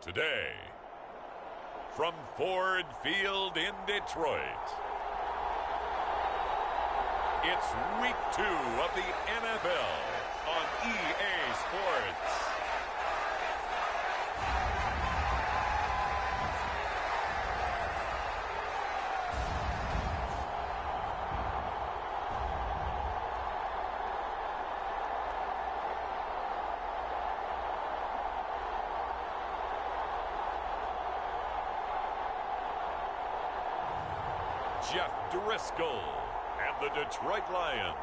Today, from Ford Field in Detroit, it's Week 2 of the NFL on EA Sports. Jeff Driscoll and the Detroit Lions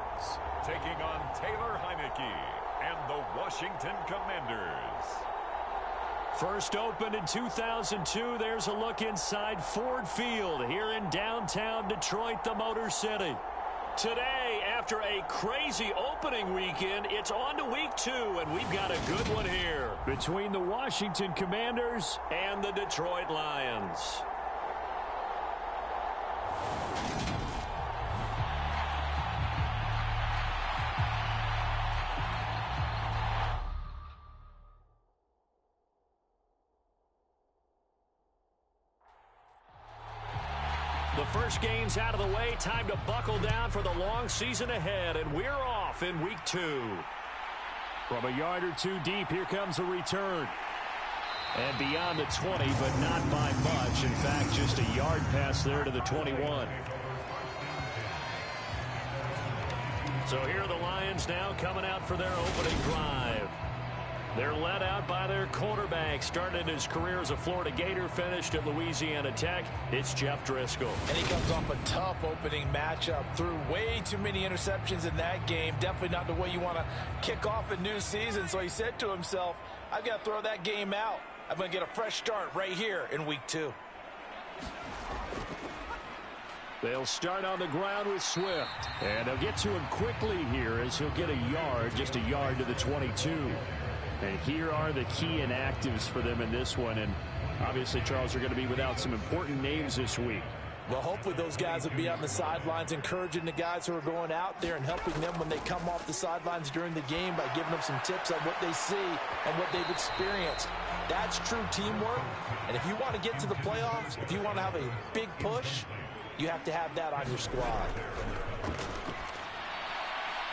taking on Taylor Heineke and the Washington Commanders. First opened in 2002, there's a look inside Ford Field here in downtown Detroit, the Motor City. Today, after a crazy opening weekend, it's on to Week 2, and we've got a good one here between the Washington Commanders and the Detroit Lions. The first game's out of the way. Time to buckle down for the long season ahead, and we're off in Week 2. From a yard or two deep, here comes a return. And beyond the 20, but not by much. In fact, just a yard pass there to the 21. So here are the Lions now coming out for their opening drive. They're led out by their quarterback. Started his career as a Florida Gator, finished at Louisiana Tech. It's Jeff Driscoll. And he comes off a tough opening matchup. Threw way too many interceptions in that game. Definitely not the way you want to kick off a new season. So he said to himself, I've got to throw that game out. I'm going to get a fresh start right here in Week 2. They'll start on the ground with Swift. And they'll get to him quickly here as he'll get a yard, just a yard to the 22. And here are the key inactives for them in this one. And obviously, Charles, are going to be without some important names this week. Well, hopefully those guys will be on the sidelines, encouraging the guys who are going out there and helping them when they come off the sidelines during the game by giving them some tips on what they see and what they've experienced. That's true teamwork. And if you want to get to the playoffs, if you want to have a big push, you have to have that on your squad.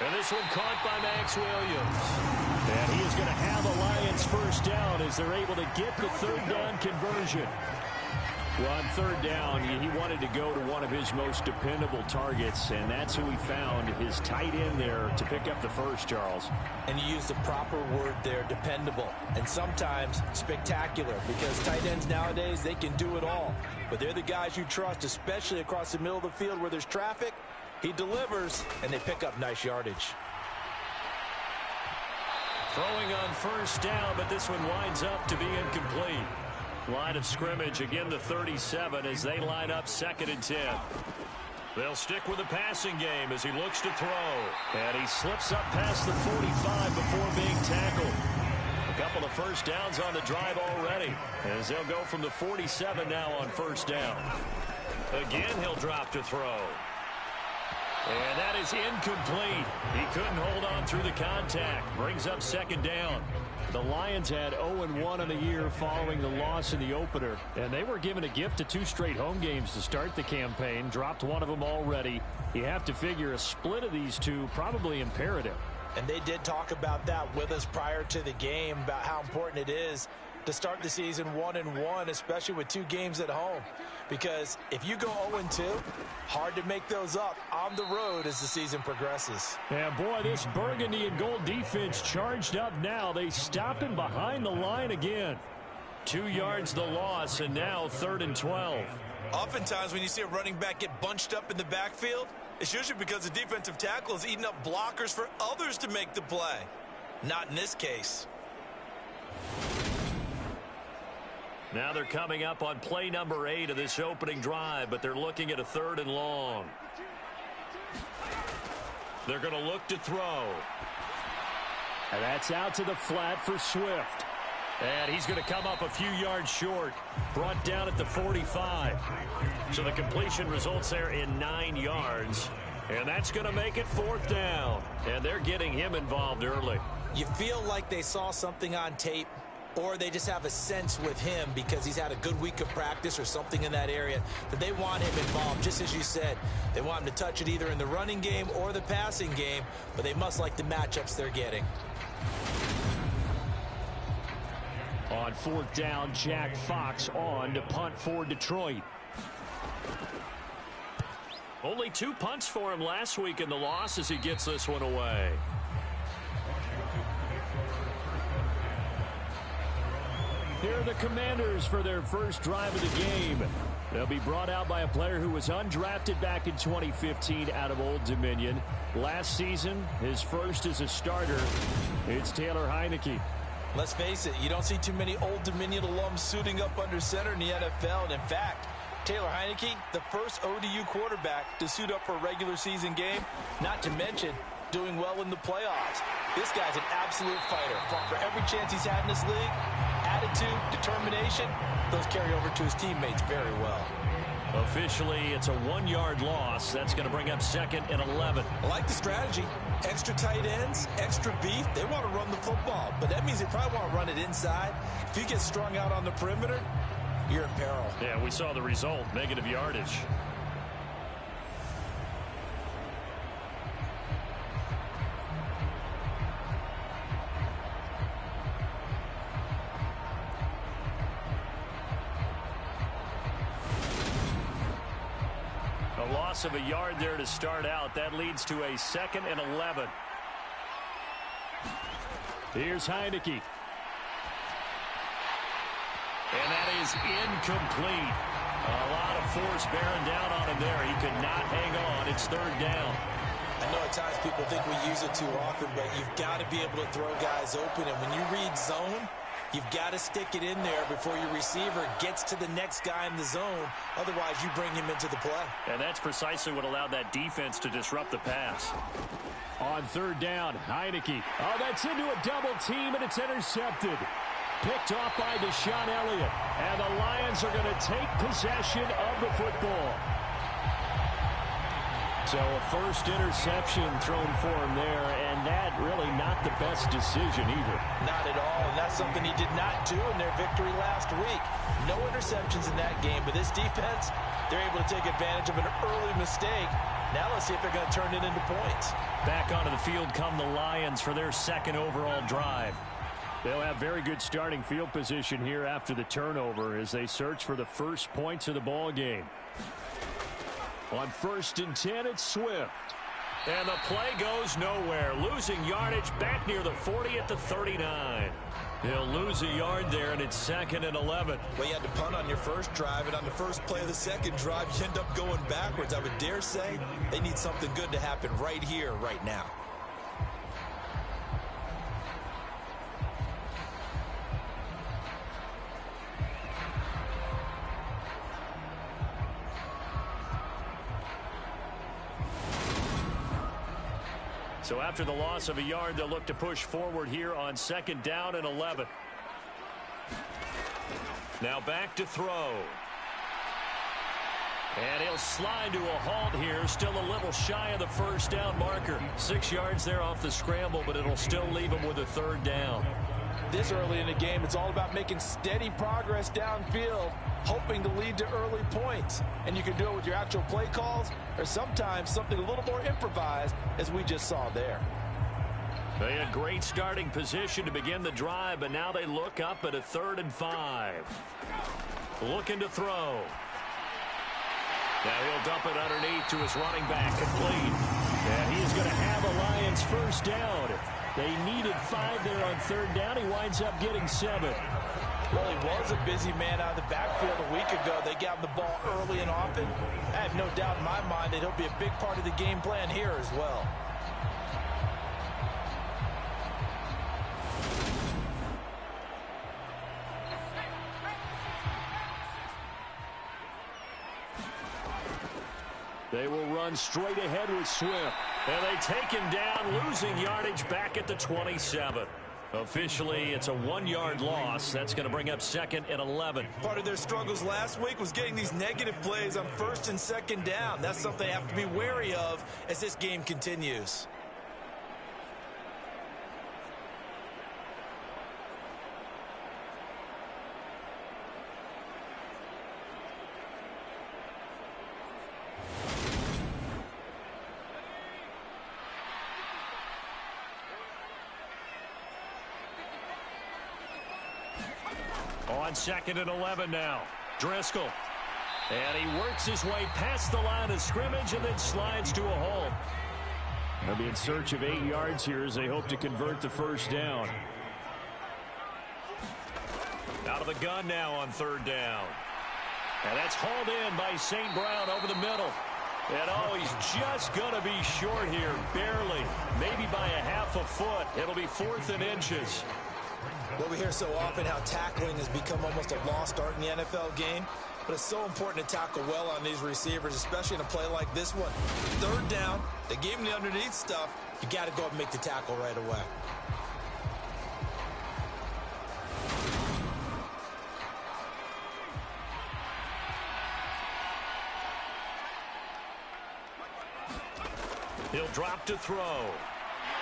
And this one caught by Max Williams. And he is going to have a Lions first down as they're able to get the third down conversion. Well, on third down, he wanted to go to one of his most dependable targets, and that's who he found, his tight end there, to pick up the first, Charles. And you use the proper word there, dependable, and sometimes spectacular, because tight ends nowadays, they can do it all. But they're the guys you trust, especially across the middle of the field where there's traffic. He delivers, and they pick up nice yardage. Throwing on first down, but this one winds up to be incomplete. Line of scrimmage, again the 37 as they line up 2nd and 10. They'll stick with the passing game as he looks to throw. And he slips up past the 45 before being tackled. A couple of first downs on the drive already, as they'll go from the 47 now on first down. Again, he'll drop to throw. And that is incomplete. He couldn't hold on through the contact. Brings up 2nd down. The Lions had 0-1 on the year following the loss in the opener. And they were given a gift of 2 straight home games to start the campaign. Dropped one of them already. You have to figure a split of these two probably imperative. And they did talk about that with us prior to the game, about how important it is to start the season 1-1, especially with 2 games at home. Because if you go 0-2, hard to make those up on the road as the season progresses. Yeah, boy, this burgundy and gold defense charged up now. They stop him behind the line again. 2 yards the loss, and now 3rd and 12. Oftentimes when you see a running back get bunched up in the backfield, it's usually because the defensive tackle is eating up blockers for others to make the play. Not in this case. Now they're coming up on play number 8 of this opening drive, but they're looking at a 3rd and long. They're going to look to throw. And that's out to the flat for Swift. And he's going to come up a few yards short. Brought down at the 45. So the completion results there in 9 yards. And that's going to make it 4th down. And they're getting him involved early. You feel like they saw something on tape or they just have a sense with him because he's had a good week of practice or something in that area that they want him involved. Just as you said, they want him to touch it either in the running game or the passing game, but they must like the matchups they're getting. On 4th down, Jack Fox on to punt for Detroit. Only 2 punts for him last week in the loss as he gets this one away. Here are the Commanders for their first drive of the game. They'll be brought out by a player who was undrafted back in 2015 out of Old Dominion. Last season, his first as a starter. It's Taylor Heineke. Let's face it, you don't see too many Old Dominion alums suiting up under center in the NFL. And in fact, Taylor Heineke, the first ODU quarterback to suit up for a regular season game, not to mention doing well in the playoffs. This guy's an absolute fighter. Fought for every chance he's had in this league. Attitude, determination, those carry over to his teammates very well. Officially, it's a 1-yard loss. That's going to bring up 2nd and 11. I like the strategy. Extra tight ends, extra beef. They want to run the football, but that means they probably want to run it inside. If you get strung out on the perimeter, you're in peril. Yeah, we saw the result, negative yardage. A loss of a yard there to start out. That leads to a 2nd and 11. Here's Heineke. And that is incomplete. A lot of force bearing down on him there. He could not hang on. It's 3rd down. I know at times people think we use it too often, but you've got to be able to throw guys open. And when you read zone, you've got to stick it in there before your receiver gets to the next guy in the zone. Otherwise, you bring him into the play. And that's precisely what allowed that defense to disrupt the pass. On 3rd down, Heineke. Oh, that's into a double team, and it's intercepted. Picked off by Deshaun Elliott. And the Lions are going to take possession of the football. So a first interception thrown for him there, and that really not the best decision either. Not at all, and that's something he did not do in their victory last week. No interceptions in that game, but this defense, they're able to take advantage of an early mistake. Now let's see if they're going to turn it into points. Back onto the field come the Lions for their 2nd overall drive. They'll have very good starting field position here after the turnover as they search for the first points of the ball game. On 1st and 10, it's Swift. And the play goes nowhere. Losing yardage back near the 40 at the 39. He'll lose a yard there, and it's 2nd and 11. Well, you had to punt on your first drive, and on the first play of the second drive, you end up going backwards. I would dare say they need something good to happen right here, right now. So after the loss of a yard, they'll look to push forward here on 2nd down and 11. Now back to throw. And he'll slide to a halt here. Still a little shy of the first down marker. 6 yards there off the scramble, but it'll still leave him with a 3rd down. This early in the game, it's all about making steady progress downfield, hoping to lead to early points. And you can do it with your actual play calls or sometimes something a little more improvised, as we just saw there. They had great starting position to begin the drive, but now they look up at a 3rd and 5. Looking to throw. Now he'll dump it underneath to his running back, complete. And he is going to have a Lions first down. They needed 5 there on 3rd down. He winds up getting 7. Well, he was a busy man out of the backfield a week ago. They got him the ball early and often. I have no doubt in my mind that he'll be a big part of the game plan here as well. They will run straight ahead with Swift. And they take him down, losing yardage back at the 27. Officially, it's a 1-yard loss. That's going to bring up 2nd and 11. Part of their struggles last week was getting these negative plays on 1st and 2nd down. That's something they have to be wary of as this game continues. On 2nd and 11 now. Driscoll. And he works his way past the line of scrimmage and then slides to a halt. They'll be in search of 8 yards here as they hope to convert the first down. Out of the gun now on 3rd down. And that's hauled in by St. Brown over the middle. And oh, he's just going to be short here, barely, maybe by a half a foot. It'll be 4th and inches. Well, we hear so often how tackling has become almost a lost art in the NFL game, but it's so important to tackle well on these receivers, especially in a play like this one. 3rd down, they gave him the underneath stuff. You got to go up and make the tackle right away. He'll drop to throw.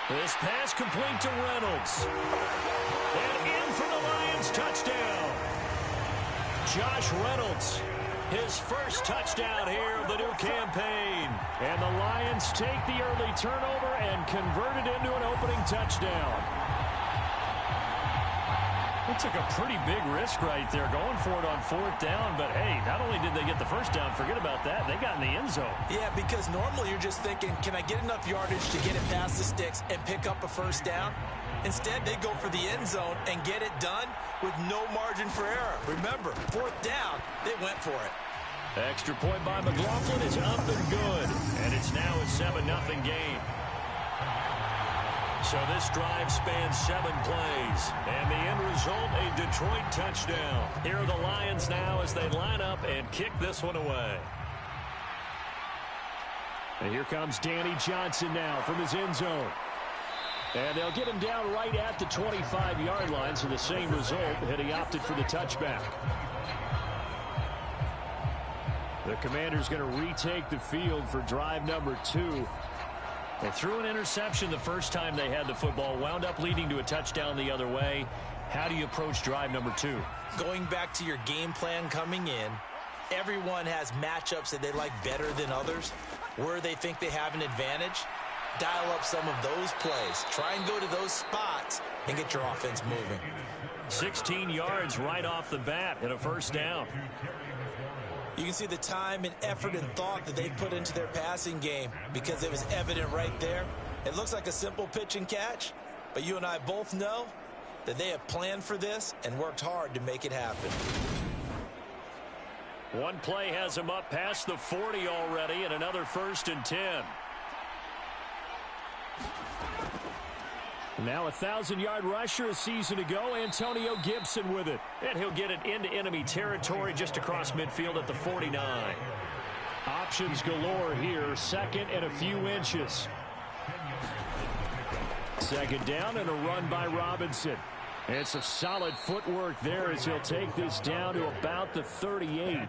This pass complete to Reynolds. And in for the Lions, touchdown. Josh Reynolds, his first touchdown here of the new campaign. And the Lions take the early turnover and convert it into an opening touchdown. They took a pretty big risk right there going for it on 4th down. But, hey, not only did they get the first down, forget about that, they got in the end zone. Yeah, because normally you're just thinking, can I get enough yardage to get it past the sticks and pick up a first down? Instead, they go for the end zone and get it done with no margin for error. Remember, 4th down, they went for it. Extra point by McLaughlin is up and good. And it's now a 7-0 game. So this drive spans 7 plays. And the end result, a Detroit touchdown. Here are the Lions now as they line up and kick this one away. And here comes Danny Johnson now from his end zone. And they'll get him down right at the 25-yard line, so the same result, and he opted for the touchback. The Commander's going to retake the field for drive number 2. They threw an interception the first time they had the football, wound up leading to a touchdown the other way. How do you approach drive number 2? Going back to your game plan coming in, everyone has matchups that they like better than others, where they think they have an advantage. Dial up some of those plays. Try and go to those spots and get your offense moving. 16 yards right off the bat and a first down. You can see the time and effort and thought that they put into their passing game because it was evident right there. It looks like a simple pitch and catch, but you and I both know that they have planned for this and worked hard to make it happen. One play has him up past the 40 already, and another 1st and 10. Now a 1,000-yard rusher a season ago, Antonio Gibson with it. And he'll get it into enemy territory just across midfield at the 49. Options galore here, 2nd and a few inches. 2nd down and a run by Robinson. It's a solid footwork there as he'll take this down to about the 38.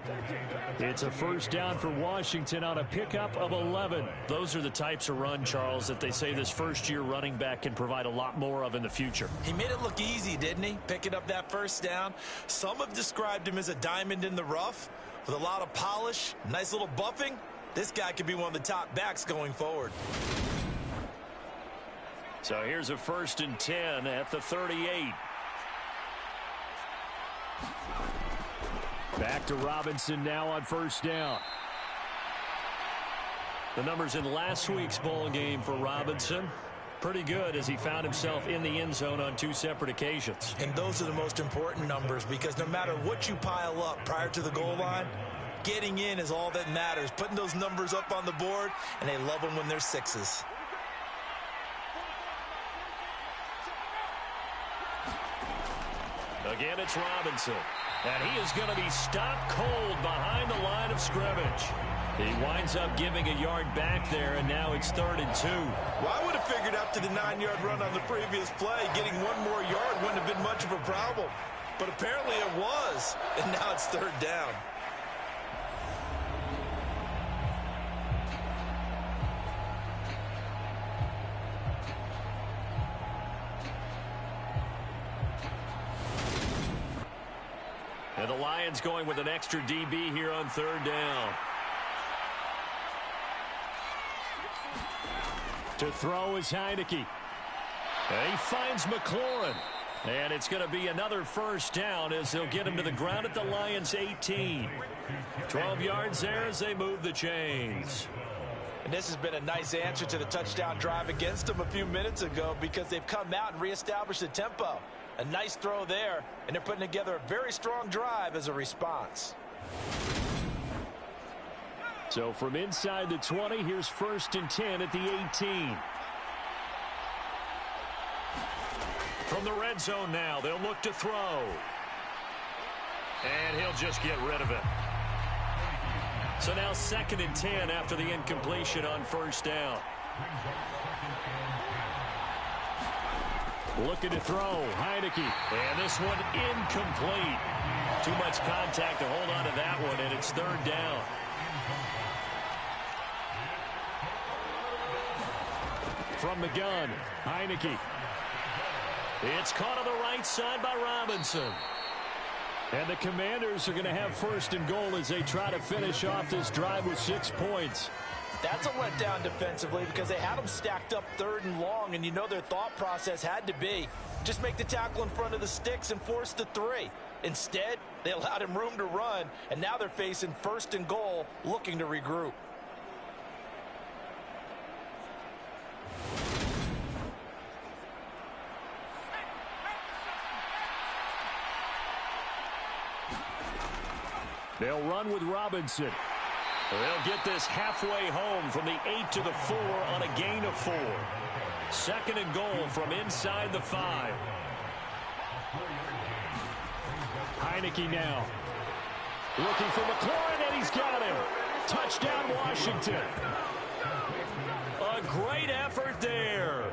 It's a first down for Washington on a pickup of 11. Those are the types of run, Charles, that they say this first-year running back can provide a lot more of in the future. He made it look easy, didn't he? Picking up that first down. Some have described him as a diamond in the rough with a lot of polish, nice little buffing. This guy could be one of the top backs going forward. So here's a 1st and 10 at the 38. Back to Robinson now on 1st down. The numbers in last week's bowl game for Robinson, pretty good as he found himself in the end zone on 2 separate occasions. And those are the most important numbers because no matter what you pile up prior to the goal line, getting in is all that matters. Putting those numbers up on the board, and they love them when they're 6s. Again, it's Robinson. And he is going to be stopped cold behind the line of scrimmage. He winds up giving a yard back there, and now it's 3rd and 2. Well, I would have figured after the 9-yard run on the previous play, getting 1 more yard wouldn't have been much of a problem. But apparently it was, and now it's 3rd down. And the Lions going with an extra DB here on 3rd down. To throw is Heineke. And he finds McLaurin. And it's going to be another first down as they'll get him to the ground at the Lions' 18. 12 yards there as they move the chains. And this has been a nice answer to the touchdown drive against them a few minutes ago because they've come out and reestablished the tempo. A nice throw there, and they're putting together a very strong drive as a response. So from inside the 20, here's 1st and 10 at the 18. From the red zone now, they'll look to throw. And he'll just get rid of it. So now 2nd and 10 after the incompletion on 1st down. Looking to throw, Heineke. And this one incomplete. Too much contact to hold on to that one, and it's 3rd down. From the gun, Heineke. It's caught on the right side by Robinson. And the Commanders are going to have 1st and goal as they try to finish off this drive with 6 points. That's a letdown defensively because they had them stacked up 3rd and long, and you know their thought process had to be just make the tackle in front of the sticks and force the 3. Instead, they allowed him room to run, and now they're facing 1st and goal, looking to regroup. They'll run with Robinson. They'll get this halfway home from the 8 to the 4 on a gain of 4. 2nd and goal from inside the 5. Heineke now. Looking for McLaurin, and he's got him. Touchdown, Washington. A great effort there.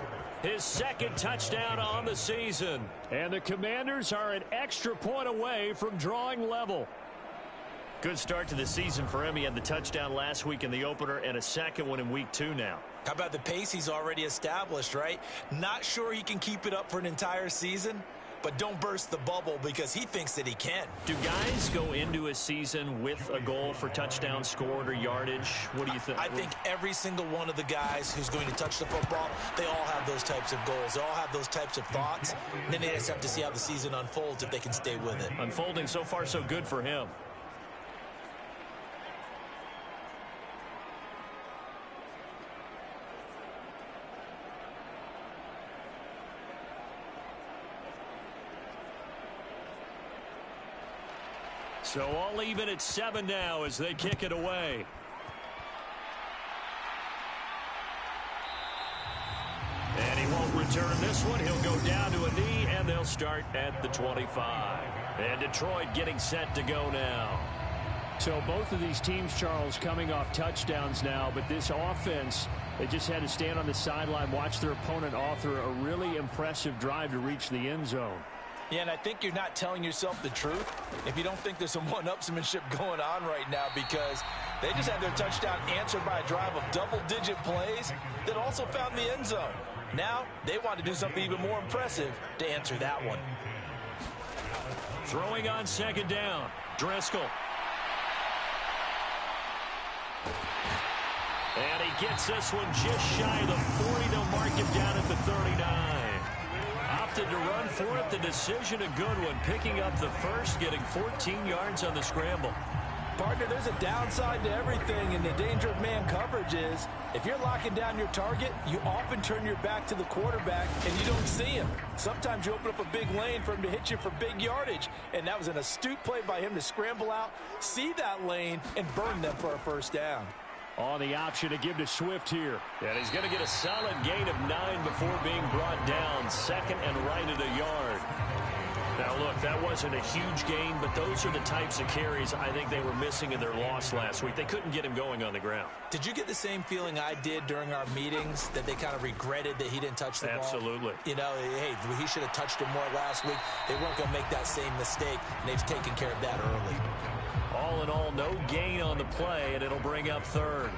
His 2nd touchdown on the season. And the Commanders are an extra point away from drawing level. Good start to the season for him. He had the touchdown last week in the opener and a 2nd one in week 2 now. How about the pace he's already established, right? Not sure he can keep it up for an entire season, but don't burst the bubble because he thinks that he can. Do guys go into a season with a goal for touchdown scored or yardage? What do you think? I think every single one of the guys who's going to touch the football, they all have those types of goals. They all have those types of thoughts. And then they just have to see how the season unfolds if they can stay with it. Unfolding so far so good for him. So all even at 7 now as they kick it away. And he won't return this one. He'll go down to a knee, and they'll start at the 25. And Detroit getting set to go now. So both of these teams, Charles, coming off touchdowns now, but this offense, they just had to stand on the sideline, watch their opponent author a really impressive drive to reach the end zone. Yeah, and I think you're not telling yourself the truth if you don't think there's some one-upsmanship going on right now because they just had their touchdown answered by a drive of double-digit plays that also found the end zone. Now they want to do something even more impressive to answer that one. Throwing on 2nd down, Driscoll. And he gets this one just shy of the 40. They'll mark him down at the 39. Opted to run for it. The decision, a good one. Picking up the 1st, getting 14 yards on the scramble. Partner, there's a downside to everything, and the danger of man coverage is if you're locking down your target, you often turn your back to the quarterback, and you don't see him. Sometimes you open up a big lane for him to hit you for big yardage, and that was an astute play by him to scramble out, see that lane, and burn them for a 1st down. On the option to give to Swift here. And he's going to get a solid gain of 9 before being brought down. 2nd and right at a yard. Now, look, that wasn't a huge gain, but those are the types of carries I think they were missing in their loss last week. They couldn't get him going on the ground. Did you get the same feeling I did during our meetings, that they kind of regretted that he didn't touch the ball? Absolutely. You know, hey, he should have touched him more last week. They weren't going to make that same mistake, and they've taken care of that early. All in all, no gain on the play, and it'll bring up 3rd.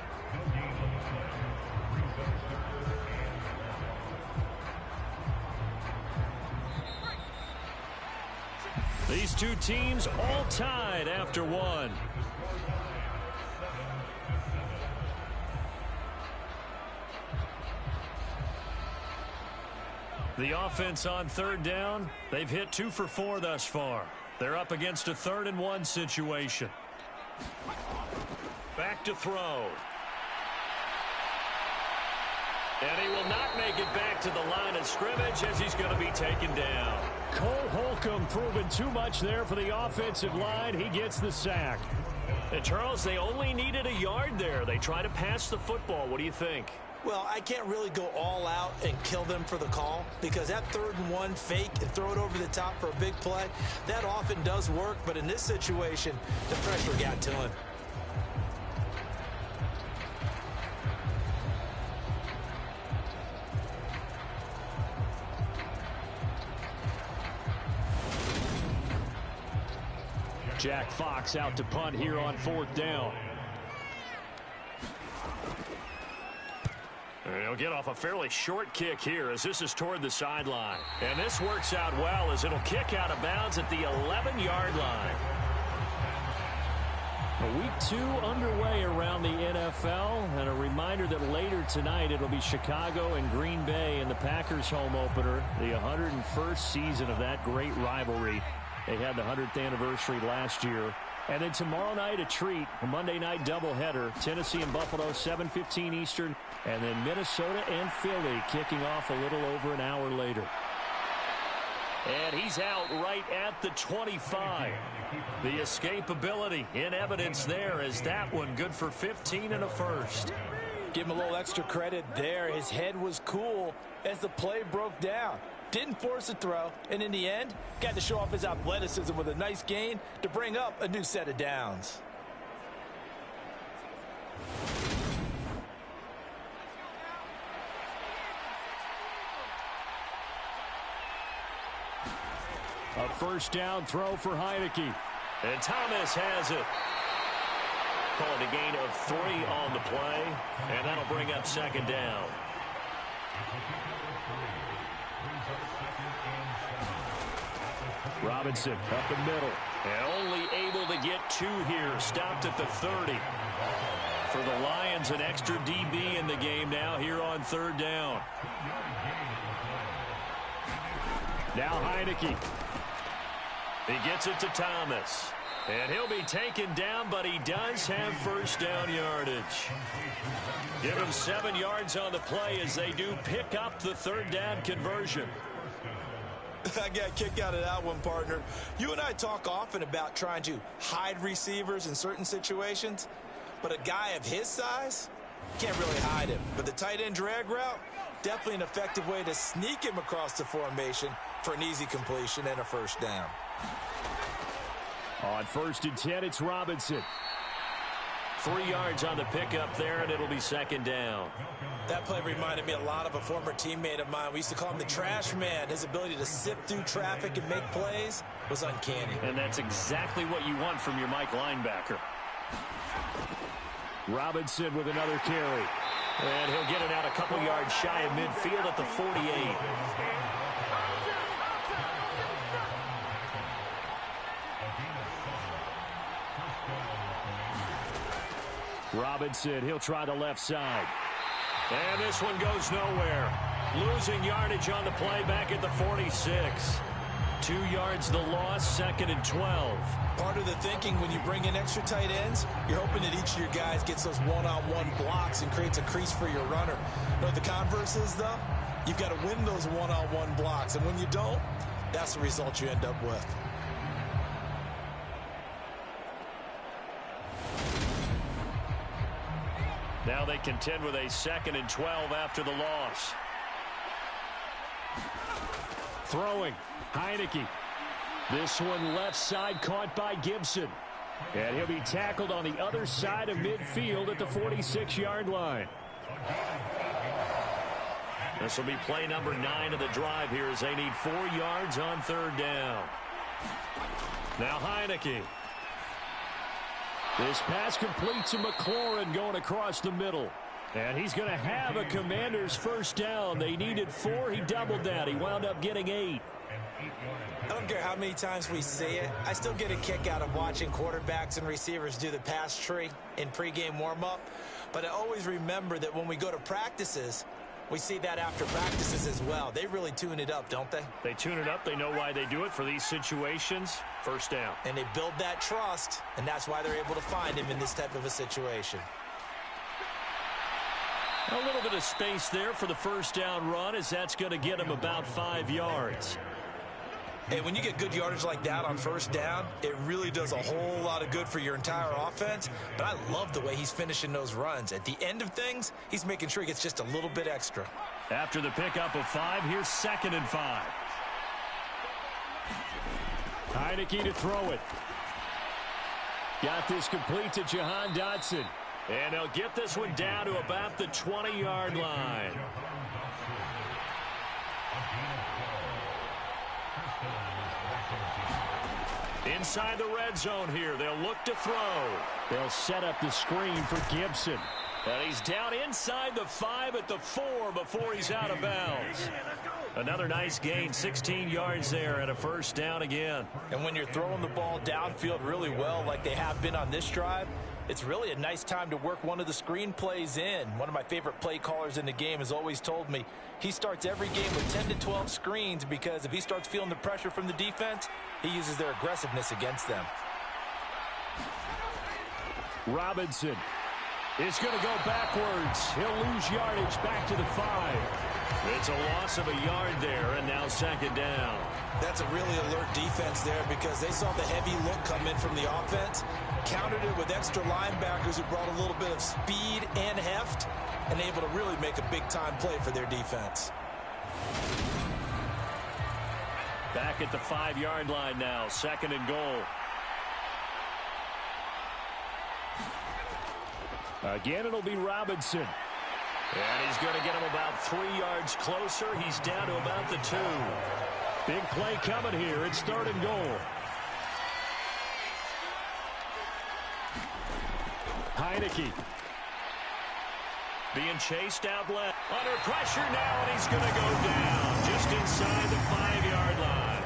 These two teams all tied after 1. The offense on third down, they've hit 2 for 4 thus far. They're up against a 3rd and 1 situation. Back to throw. And he will not make it back to the line of scrimmage as he's going to be taken down. Cole Holcomb proving too much there for the offensive line. He gets the sack. And Charles, they only needed a yard there. They try to pass the football. What do you think? Well, I can't really go all out and kill them for the call because that 3rd and 1 fake and throw it over the top for a big play, that often does work. But in this situation, the pressure got to him. Jack Fox out to punt here on 4th down. He'll get off a fairly short kick here as this is toward the sideline. And this works out well as it'll kick out of bounds at the 11-yard line. Week 2 underway around the NFL, and a reminder that later tonight it'll be Chicago and Green Bay in the Packers home opener, the 101st season of that great rivalry. They had the 100th anniversary last year. And then tomorrow night, a treat, a Monday night doubleheader. Tennessee and Buffalo, 7:15 Eastern. And then Minnesota and Philly kicking off a little over an hour later. And he's out right at the 25. The escapability in evidence there as that one good for 15 and a first. Give him a little extra credit there. His head was cool as the play broke down. Didn't force a throw, and in the end, got to show off his athleticism with a nice gain to bring up a new set of downs. A 1st down throw for Heineke. And Thomas has it. Calling a gain of 3 on the play, and that'll bring up 2nd down. Robinson up the middle. And only able to get 2 here. Stopped at the 30. For the Lions, an extra DB in the game now here on 3rd down. Now Heineke. He gets it to Thomas. And he'll be taken down, but he does have 1st down yardage. Give him 7 yards on the play as they do pick up the 3rd down conversion. I got a kick out of that one, partner. You and I talk often about trying to hide receivers in certain situations, but a guy of his size can't really hide him. But the tight end drag route, definitely an effective way to sneak him across the formation for an easy completion and a 1st down. On 1st and 10, it's Robinson. 3 yards on the pickup there, and it'll be 2nd down. That play reminded me a lot of a former teammate of mine. We used to call him the trash man. His ability to sift through traffic and make plays was uncanny. And that's exactly what you want from your Mike linebacker. Robinson with another carry. And he'll get it out a couple yards shy of midfield at the 48. Robinson, he'll try the left side. And this one goes nowhere. Losing yardage on the play back at the 46. 2 yards the loss, 2nd and 12. Part of the thinking when you bring in extra tight ends, you're hoping that each of your guys gets those one-on-one blocks and creates a crease for your runner. You know what the converse is, though? You've got to win those one-on-one blocks. And when you don't, that's the result you end up with. Now they contend with a 2nd and 12 after the loss. Throwing. Heineke. This one left side caught by Gibson. And he'll be tackled on the other side of midfield at the 46-yard line. This will be play number 9 of the drive here as they need 4 yards on 3rd down. Now Heineke. This pass complete to McLaurin going across the middle. And he's going to have a Commander's 1st down. They needed 4. He doubled that. He wound up getting 8. I don't care how many times we see it. I still get a kick out of watching quarterbacks and receivers do the pass tree in pregame warm-up. But I always remember that when we go to practices, We see that after practices as well. They really tune it up, don't they? They tune it up. They know why they do it for these situations. First down. And they build that trust, and that's why they're able to find him in this type of a situation. A little bit of space there for the first down run, as that's going to get him about 5 yards. Hey, when you get good yardage like that on first down, it really does a whole lot of good for your entire offense. But I love the way he's finishing those runs. At the end of things, he's making sure he gets just a little bit extra. After the pickup of 5, here's 2nd and 5. Heineke to throw it. Got this complete to Jahan Dotson. And they'll get this one down to about the 20-yard line. Inside the red zone here. They'll look to throw. They'll set up the screen for Gibson. And he's down inside the 5 at the 4 before he's out of bounds. Another nice gain, 16 yards there and a first down again. And when you're throwing the ball downfield really well like they have been on this drive, it's really a nice time to work one of the screen plays in. One of my favorite play callers in the game has always told me he starts every game with 10 to 12 screens because if he starts feeling the pressure from the defense, he uses their aggressiveness against them. Robinson is going to go backwards. He'll lose yardage back to the 5. It's a loss of a yard there, and now 2nd down. That's a really alert defense there because they saw the heavy look come in from the offense, countered it with extra linebackers who brought a little bit of speed and heft, and able to really make a big-time play for their defense. Back at the 5-yard line now, 2nd and goal. Again, it'll be Robinson. And he's going to get him about 3 yards closer. He's down to about the 2. Big play coming here. It's 3rd and goal. Heineke. Being chased out left. Under pressure now, and he's going to go down just inside the 5-yard line.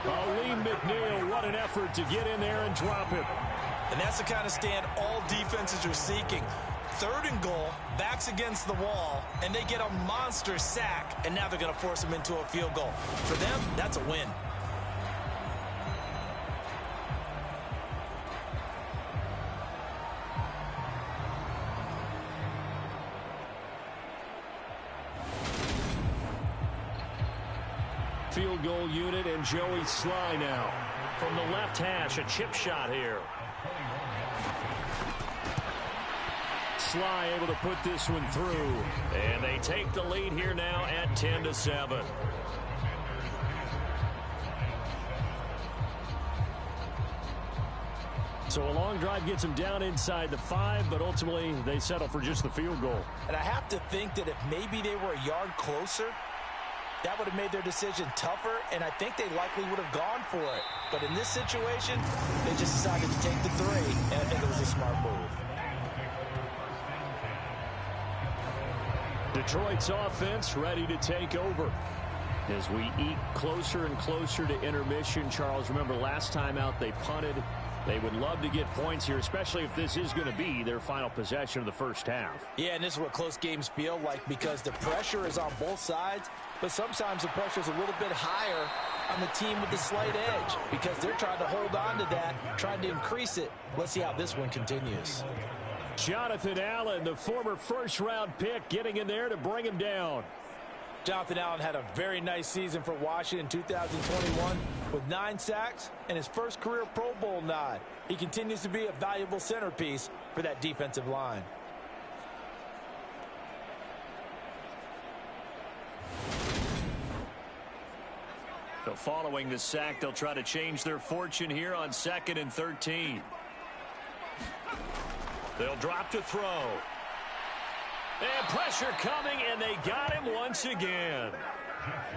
Aleem McNeil, what an effort to get in there and drop it. And that's the kind of stand all defenses are seeking. 3rd and goal, backs against the wall, and they get a monster sack, and now they're going to force them into a field goal. For them, that's a win. Field goal unit and Joey Sly now. From the left hash, a chip shot here. Sly able to put this one through. And they take the lead here now at 10-7. So a long drive gets them down inside the 5, but ultimately they settle for just the field goal. And I have to think that if maybe they were a yard closer, that would have made their decision tougher, and I think they likely would have gone for it. But in this situation, they just decided to take the 3, and I think it was a smart move. Detroit's offense ready to take over. As we eke closer and closer to intermission, Charles, remember last time out they punted. They would love to get points here, especially if this is going to be their final possession of the first half. Yeah, and this is what close games feel like because the pressure is on both sides, but sometimes the pressure is a little bit higher on the team with the slight edge because they're trying to hold on to that, trying to increase it. Let's see how this one continues. Jonathan Allen, the former first-round pick, getting in there to bring him down. Jonathan Allen had a very nice season for Washington in 2021 with 9 sacks and his first career Pro Bowl nod. He continues to be a valuable centerpiece for that defensive line. So following the sack, they'll try to change their fortune here on 2nd and 13. They'll drop to throw. And pressure coming, and they got him once again.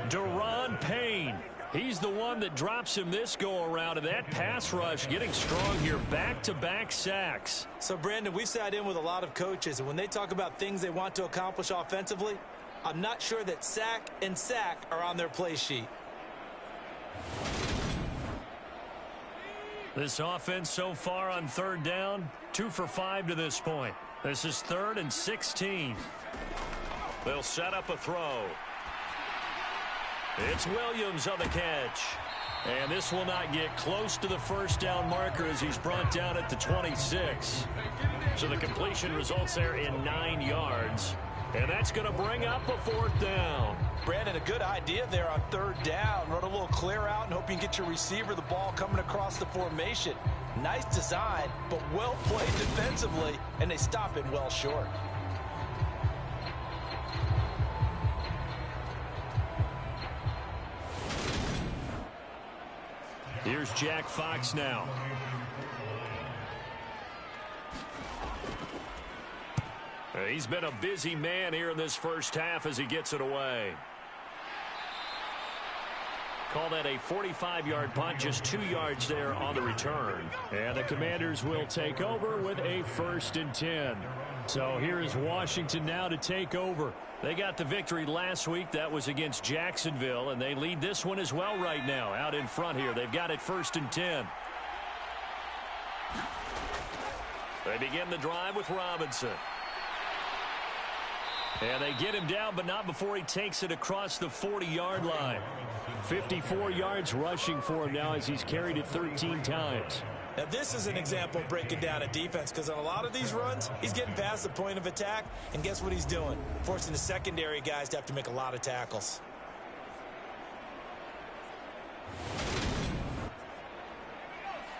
Deron Payne. He's the one that drops him this go-around, and that pass rush getting strong here. Back-to-back sacks. So, Brandon, we've sat in with a lot of coaches, and when they talk about things they want to accomplish offensively, I'm not sure that sack and sack are on their play sheet. This offense so far on 3rd down, 2 for 5 to this point. This is 3rd and 16. They'll set up a throw. It's Williams on the catch. And this will not get close to the first down marker as he's brought down at the 26. So the completion results there in 9 yards. And that's going to bring up a 4th down. Brandon, a good idea there on 3rd down. Run a little clear out and hope you can get your receiver the ball coming across the formation. Nice design, but well played defensively, and they stop it well short. Here's Jack Fox now. He's been a busy man here in this first half as he gets it away. Call that a 45-yard punt, just 2 yards there on the return. And the Commanders will take over with a 1st and 10. So here is Washington now to take over. They got the victory last week. That was against Jacksonville, and they lead this one as well right now out in front here. They've got it 1st and 10. They begin the drive with Robinson. And they get him down, but not before he takes it across the 40-yard line. 54 yards rushing for him now as he's carried it 13 times. Now, this is an example of breaking down a defense, because on a lot of these runs, he's getting past the point of attack, and guess what he's doing? Forcing the secondary guys to have to make a lot of tackles.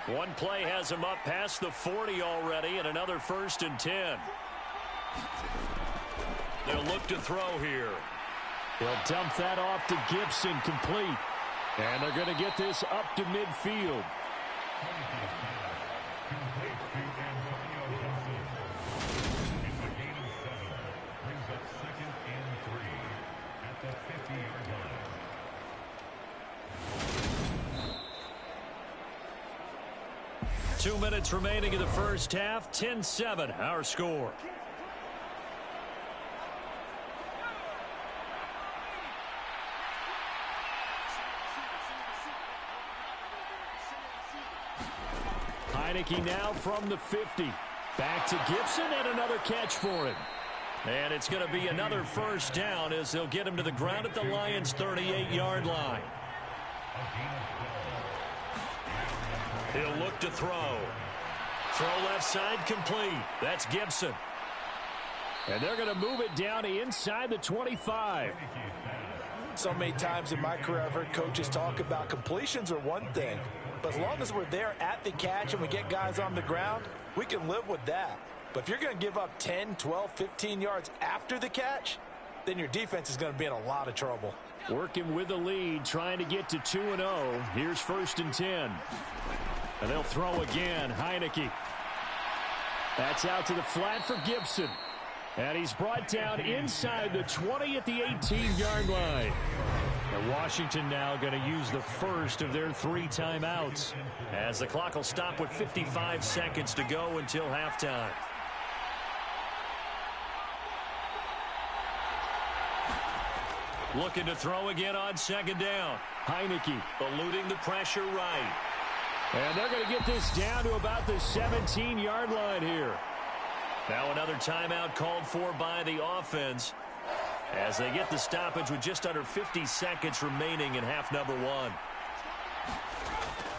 One play has him up past the 40 already, and another 1st and 10. They'll look to throw here. He'll dump that off to Gibson, complete. And they're going to get this up to midfield. Two minutes remaining in the first half. 10-7, our score. Heineke now from the 50. Back to Gibson, and another catch for him. And it's going to be another 1st down as they'll get him to the ground at the Lions' 38-yard line. He'll look to throw. Throw left side complete. That's Gibson. And they're going to move it down inside the 25. So many times in my career I've heard coaches talk about completions are one thing, but as long as we're there at the catch and we get guys on the ground, we can live with that. But if you're going to give up 10, 12, 15 yards after the catch, then your defense is going to be in a lot of trouble. Working with the lead, trying to get to 2-0. Here's 1st and 10. And they'll throw again. Heineke. That's out to the flat for Gibson. And he's brought down inside the 20 at the 18-yard line. And Washington now going to use the first of their 3 timeouts, as the clock will stop with 55 seconds to go until halftime. Looking to throw again on 2nd down. Heineke eluding the pressure right. And they're going to get this down to about the 17-yard line here. Now another timeout called for by the offense as they get the stoppage with just under 50 seconds remaining in half number 1.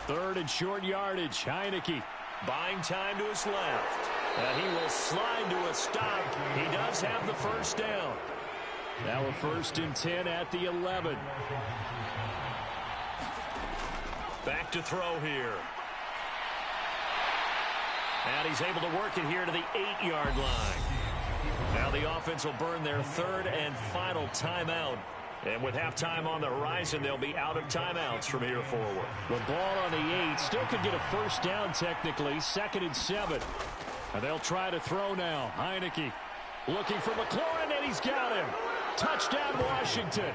3rd and short yardage. Heineke buying time to his left. And he will slide to a stop. He does have the 1st down. Now a 1st and 10 at the 11. Back to throw here. And he's able to work it here to the 8-yard line. Now the offense will burn their 3rd and final timeout. And with halftime on the horizon, they'll be out of timeouts from here forward. The ball on the 8 still could get a 1st down technically. 2nd and 7. And they'll try to throw now. Heineke looking for McLaurin, and he's got him. Touchdown, Washington.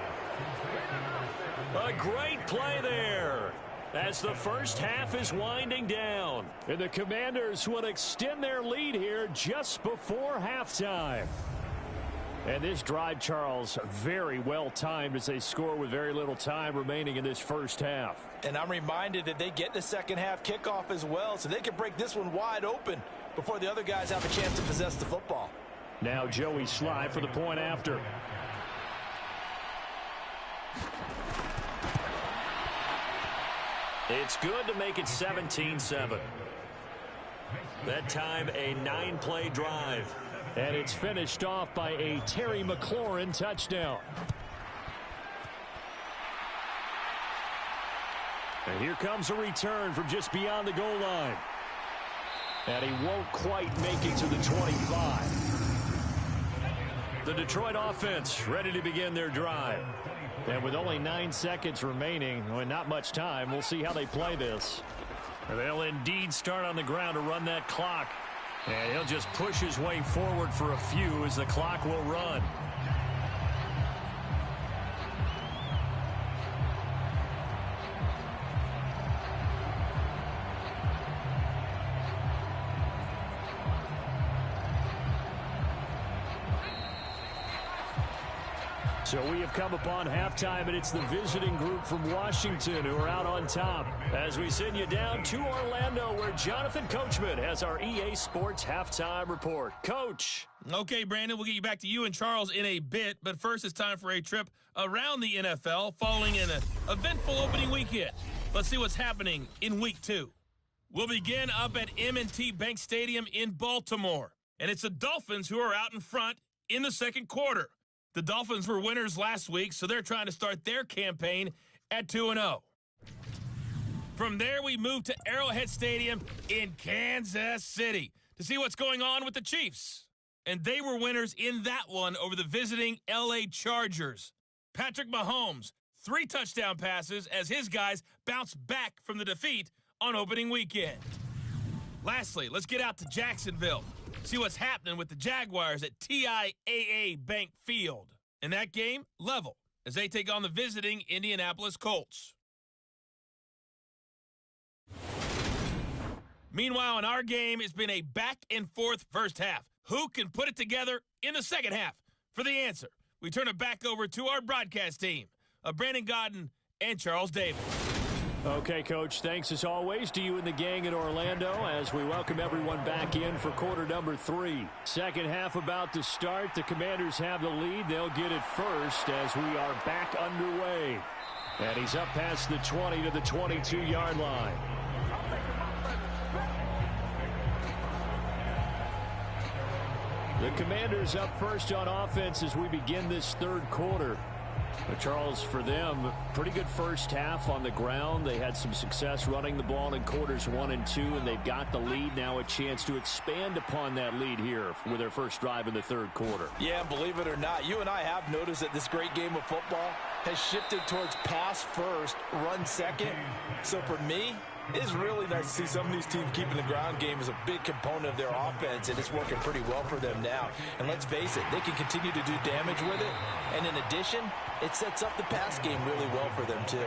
A great play there as the first half is winding down. And the Commanders will extend their lead here just before halftime. And this drive, Charles, very well timed as they score with very little time remaining in this first half. And I'm reminded that they get the second half kickoff as well, so they can break this one wide open before the other guys have a chance to possess the football. Now Joey Sly for the point after. It's good to make it 17-7. That time a 9-play drive. And it's finished off by a Terry McLaurin touchdown. And here comes a return from just beyond the goal line. And he won't quite make it to the 25. The Detroit offense ready to begin their drive. And with only 9 seconds remaining, and not much time, we'll see how they play this. They'll indeed start on the ground to run that clock. And he'll just push his way forward for a few as the clock will run. So we have come upon halftime, and it's the visiting group from Washington who are out on top. As we send you down to Orlando, where Jonathan Coachman has our EA Sports halftime report. Coach. Okay, Brandon, we'll get you back to you and Charles in a bit, but first it's time for a trip around the NFL following an eventful opening weekend. Let's see what's happening in Week 2. We'll begin up at M&T Bank Stadium in Baltimore, and it's the Dolphins who are out in front in the second quarter. The Dolphins were winners last week, so they're trying to start their campaign at 2-0. From there, we move to Arrowhead Stadium in Kansas City to see what's going on with the Chiefs. And they were winners in that one over the visiting L.A. Chargers. Patrick Mahomes, 3 touchdown passes as his guys bounce back from the defeat on opening weekend. Lastly, let's get out to Jacksonville. See what's happening with the Jaguars at TIAA Bank Field. In that game, level, as they take on the visiting Indianapolis Colts. Meanwhile, in our game, it's been a back-and-forth first half. Who can put it together in the second half? For the answer, we turn it back over to our broadcast team of Brandon Godden and Charles Davis. Okay, Coach, thanks as always to you and the gang in Orlando as we welcome everyone back in for quarter number 3. Second half about to start. The Commanders have the lead. They'll get it first as we are back underway. And he's up past the 20 to the 22-yard line. The Commanders up first on offense as we begin this third quarter. But Charles, for them, pretty good first half on the ground. They had some success running the ball in quarters 1 and 2, and they've got the lead. Now a chance to expand upon that lead here with their first drive in the third quarter. Yeah, believe it or not, you and I have noticed that this great game of football has shifted towards pass first, run second. So for me, it is really nice to see some of these teams keeping the ground game as a big component of their offense, and it's working pretty well for them now. And let's face it, they can continue to do damage with it. And in addition, it sets up the pass game really well for them, too.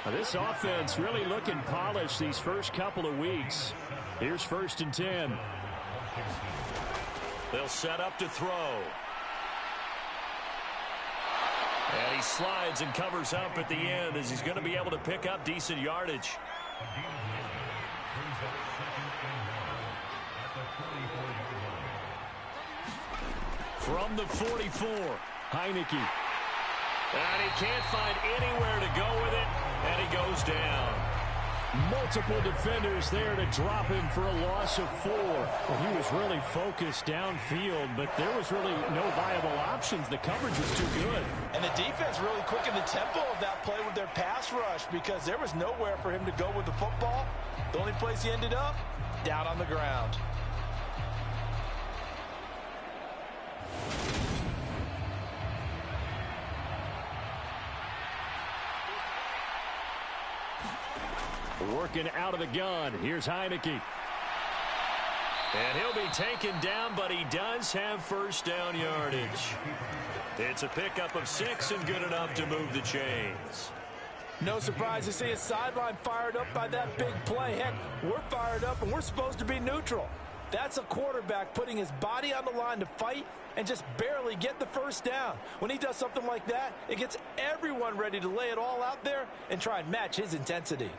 Now this offense really looking polished these first couple of weeks. Here's 1st and 10. They'll set up to throw. And he slides and covers up at the end as he's going to be able to pick up decent yardage. From the 44, Heineke. And he can't find anywhere to go with it, and he goes down. Multiple defenders there to drop him for a loss of 4. Well, he was really focused downfield, but there was really no viable options. The coverage was too good. And the defense really quickened the tempo of that play with their pass rush because there was nowhere for him to go with the football. The only place he ended up, down on the ground. Working out of the gun. Here's Heineke. And he'll be taken down, but he does have first down yardage. It's a pickup of 6 and good enough to move the chains. No surprise to see a sideline fired up by that big play. Heck, we're fired up and we're supposed to be neutral. That's a quarterback putting his body on the line to fight and just barely get the first down. When he does something like that, it gets everyone ready to lay it all out there and try and match his intensity.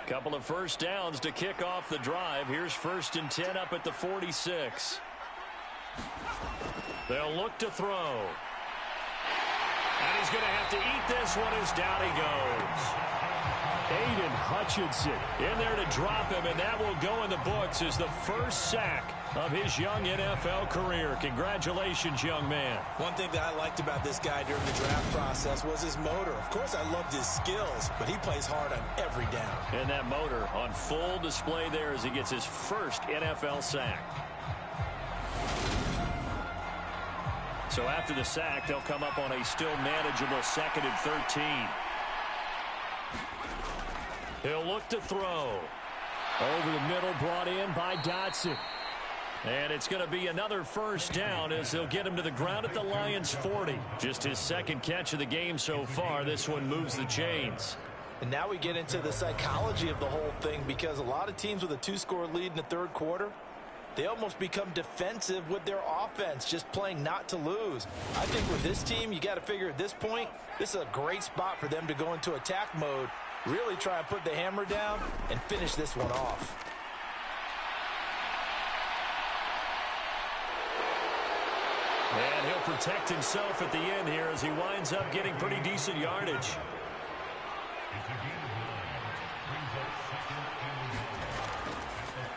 Couple of first downs to kick off the drive. Here's 1st and 10 up at the 46. They'll look to throw. And he's going to have to eat this one as down he goes. Aiden Hutchinson in there to drop him, and that will go in the books as the first sack of his young NFL career. Congratulations, young man. One thing that I liked about this guy during the draft process was his motor. Of course, I loved his skills, but he plays hard on every down. And that motor on full display there as he gets his first NFL sack. So after the sack, they'll come up on a still manageable 2nd and 13. He'll look to throw. Over the middle, brought in by Dotson. And it's going to be another first down as they'll get him to the ground at the Lions' 40. Just his 2nd catch of the game so far. This one moves the chains. And now we get into the psychology of the whole thing, because a lot of teams with a 2-score lead in the 3rd quarter, they almost become defensive with their offense, just playing not to lose. I think with this team, you got to figure at this point, this is a great spot for them to go into attack mode, really try and put the hammer down and finish this one off. And he'll protect himself at the end here as he winds up getting pretty decent yardage.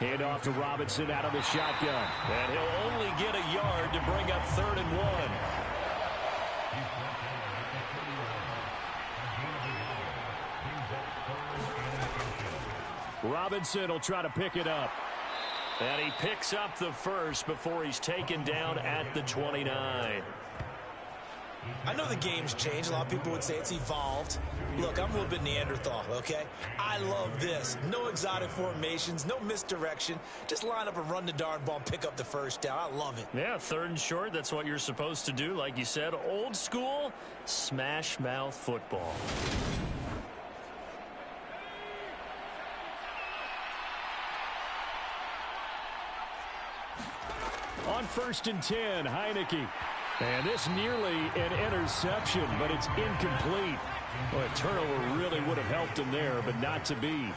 Hand off to Robinson out of the shotgun. And he'll only get a yard to bring up 3rd and 1. Robinson will try to pick it up. And he picks up the first before he's taken down at the 29. I know the game's changed. A lot of people would say it's evolved. Look, I'm a little bit Neanderthal, okay? I love this. No exotic formations, no misdirection. Just line up and run the darn ball and pick up the first down. I love it. Yeah, 3rd and short, that's what you're supposed to do. Like you said, old school, smash mouth football. On 1st and 10, Heineke. And this nearly an interception, but it's incomplete. Well, a turnover really would have helped him there, but not to be.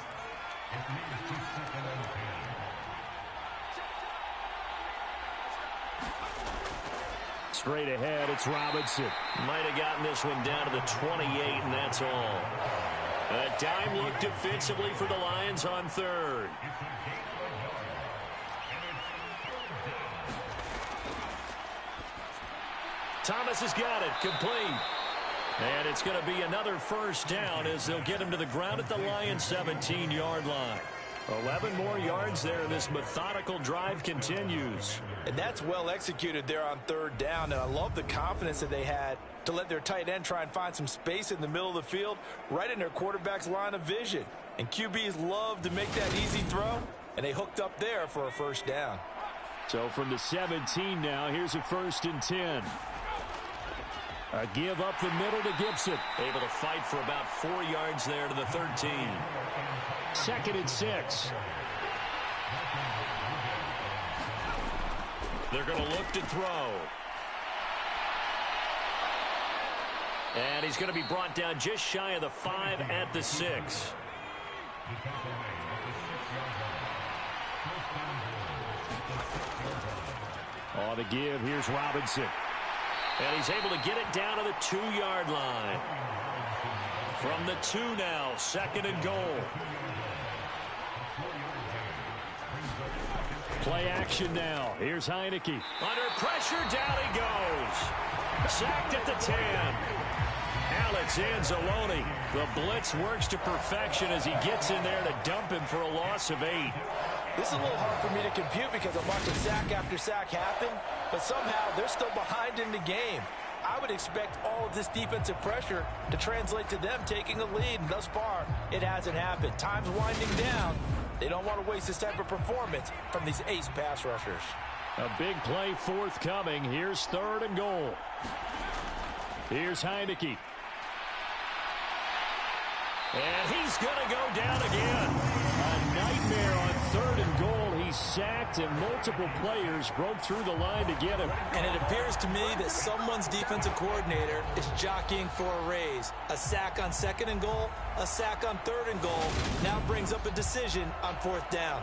Straight ahead, it's Robinson. Might have gotten this one down to the 28, and that's all. A dime look defensively for the Lions on 3rd. Thomas has got it, complete. And it's going to be another first down as they'll get him to the ground at the Lions' 17-yard line. 11 more yards there. This methodical drive continues. And that's well executed there on 3rd down. And I love the confidence that they had to let their tight end try and find some space in the middle of the field, right in their quarterback's line of vision. And QBs love to make that easy throw, and they hooked up there for a first down. So from the 17 now, here's a 1st and 10. A give up the middle to Gibson. Able to fight for about 4 yards there to the 13. 2nd and 6. They're going to look to throw. And he's going to be brought down just shy of the 5 at the 6. On the give, here's Robinson. And he's able to get it down to the 2-yard line. From the 2 now, 2nd and goal. Play action now. Here's Heineke. Under pressure, down he goes. Sacked at the 10. Alex Anzalone. The blitz works to perfection as he gets in there to dump him for a loss of 8. This is a little hard for me to compute because I'm watching sack after sack happen, but somehow they're still behind in the game. I would expect all of this defensive pressure to translate to them taking a lead, and thus far, it hasn't happened. Time's winding down. They don't want to waste this type of performance from these ace pass rushers. A big play forthcoming. Here's 3rd and goal. Here's Heineke. And he's going to go down again. A nightmare on 3rd and goal. he's sacked, and multiple players broke through the line to get him. And it appears to me that someone's defensive coordinator is jockeying for a raise. A sack on 2nd and goal, a sack on 3rd and goal, now brings up a decision on 4th down.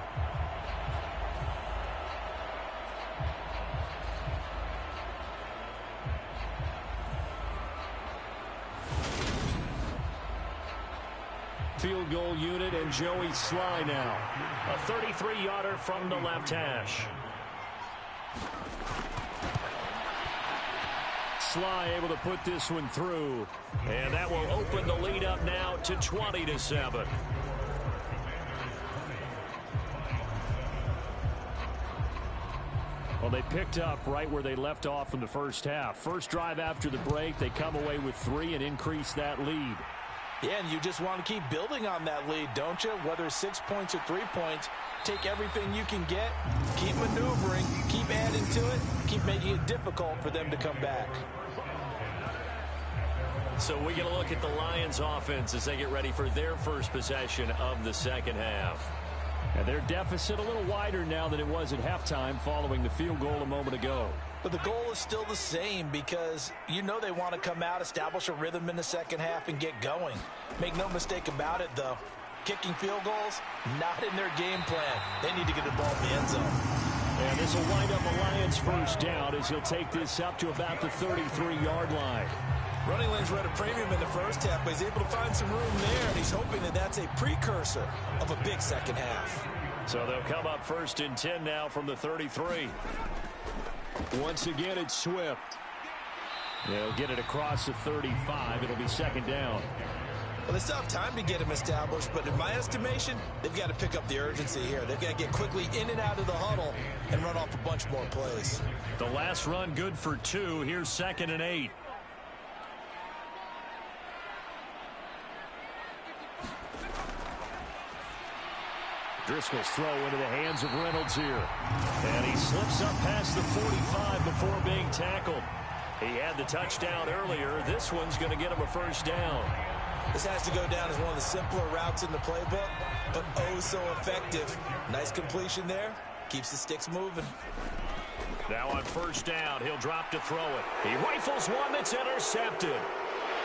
Field goal unit and Joey Sly now. A 33-yarder from the left hash. Sly able to put this one through. And that will open the lead up now to 20-7. Well, they picked up right where they left off in the first half. First drive after the break, they come away with 3 and increase that lead. Yeah, and you just want to keep building on that lead, don't you? Whether it's 6 points or 3 points, take everything you can get, keep maneuvering, keep adding to it, keep making it difficult for them to come back. So we get a look at the Lions offense as they get ready for their first possession of the second half. And their deficit a little wider now than it was at halftime following the field goal a moment ago. But the goal is still the same because you know they want to come out, establish a rhythm in the second half, and get going. Make no mistake about it, though. Kicking field goals, not in their game plan. They need to get the ball in the end zone. And this will wind up a Lions first down as he'll take this up to about the 33-yard line. Running lanes were at a premium in the first half, but he's able to find some room there, and he's hoping that that's a precursor of a big second half. So they'll come up 1st and 10 now from the 33. Once again, it's Swift. They'll get it across the 35. It'll be 2nd down. Well, they still have time to get him established, but in my estimation, they've got to pick up the urgency here. They've got to get quickly in and out of the huddle and run off a bunch more plays. The last run good for 2. Here's 2nd and 8. Driscoll's throw into the hands of Reynolds here. And he slips up past the 45 before being tackled. He had the touchdown earlier. This one's going to get him a first down. This has to go down as one of the simpler routes in the playbook, but oh so effective. Nice completion there. Keeps the sticks moving. Now on first down, he'll drop to throw it. He rifles one that's intercepted.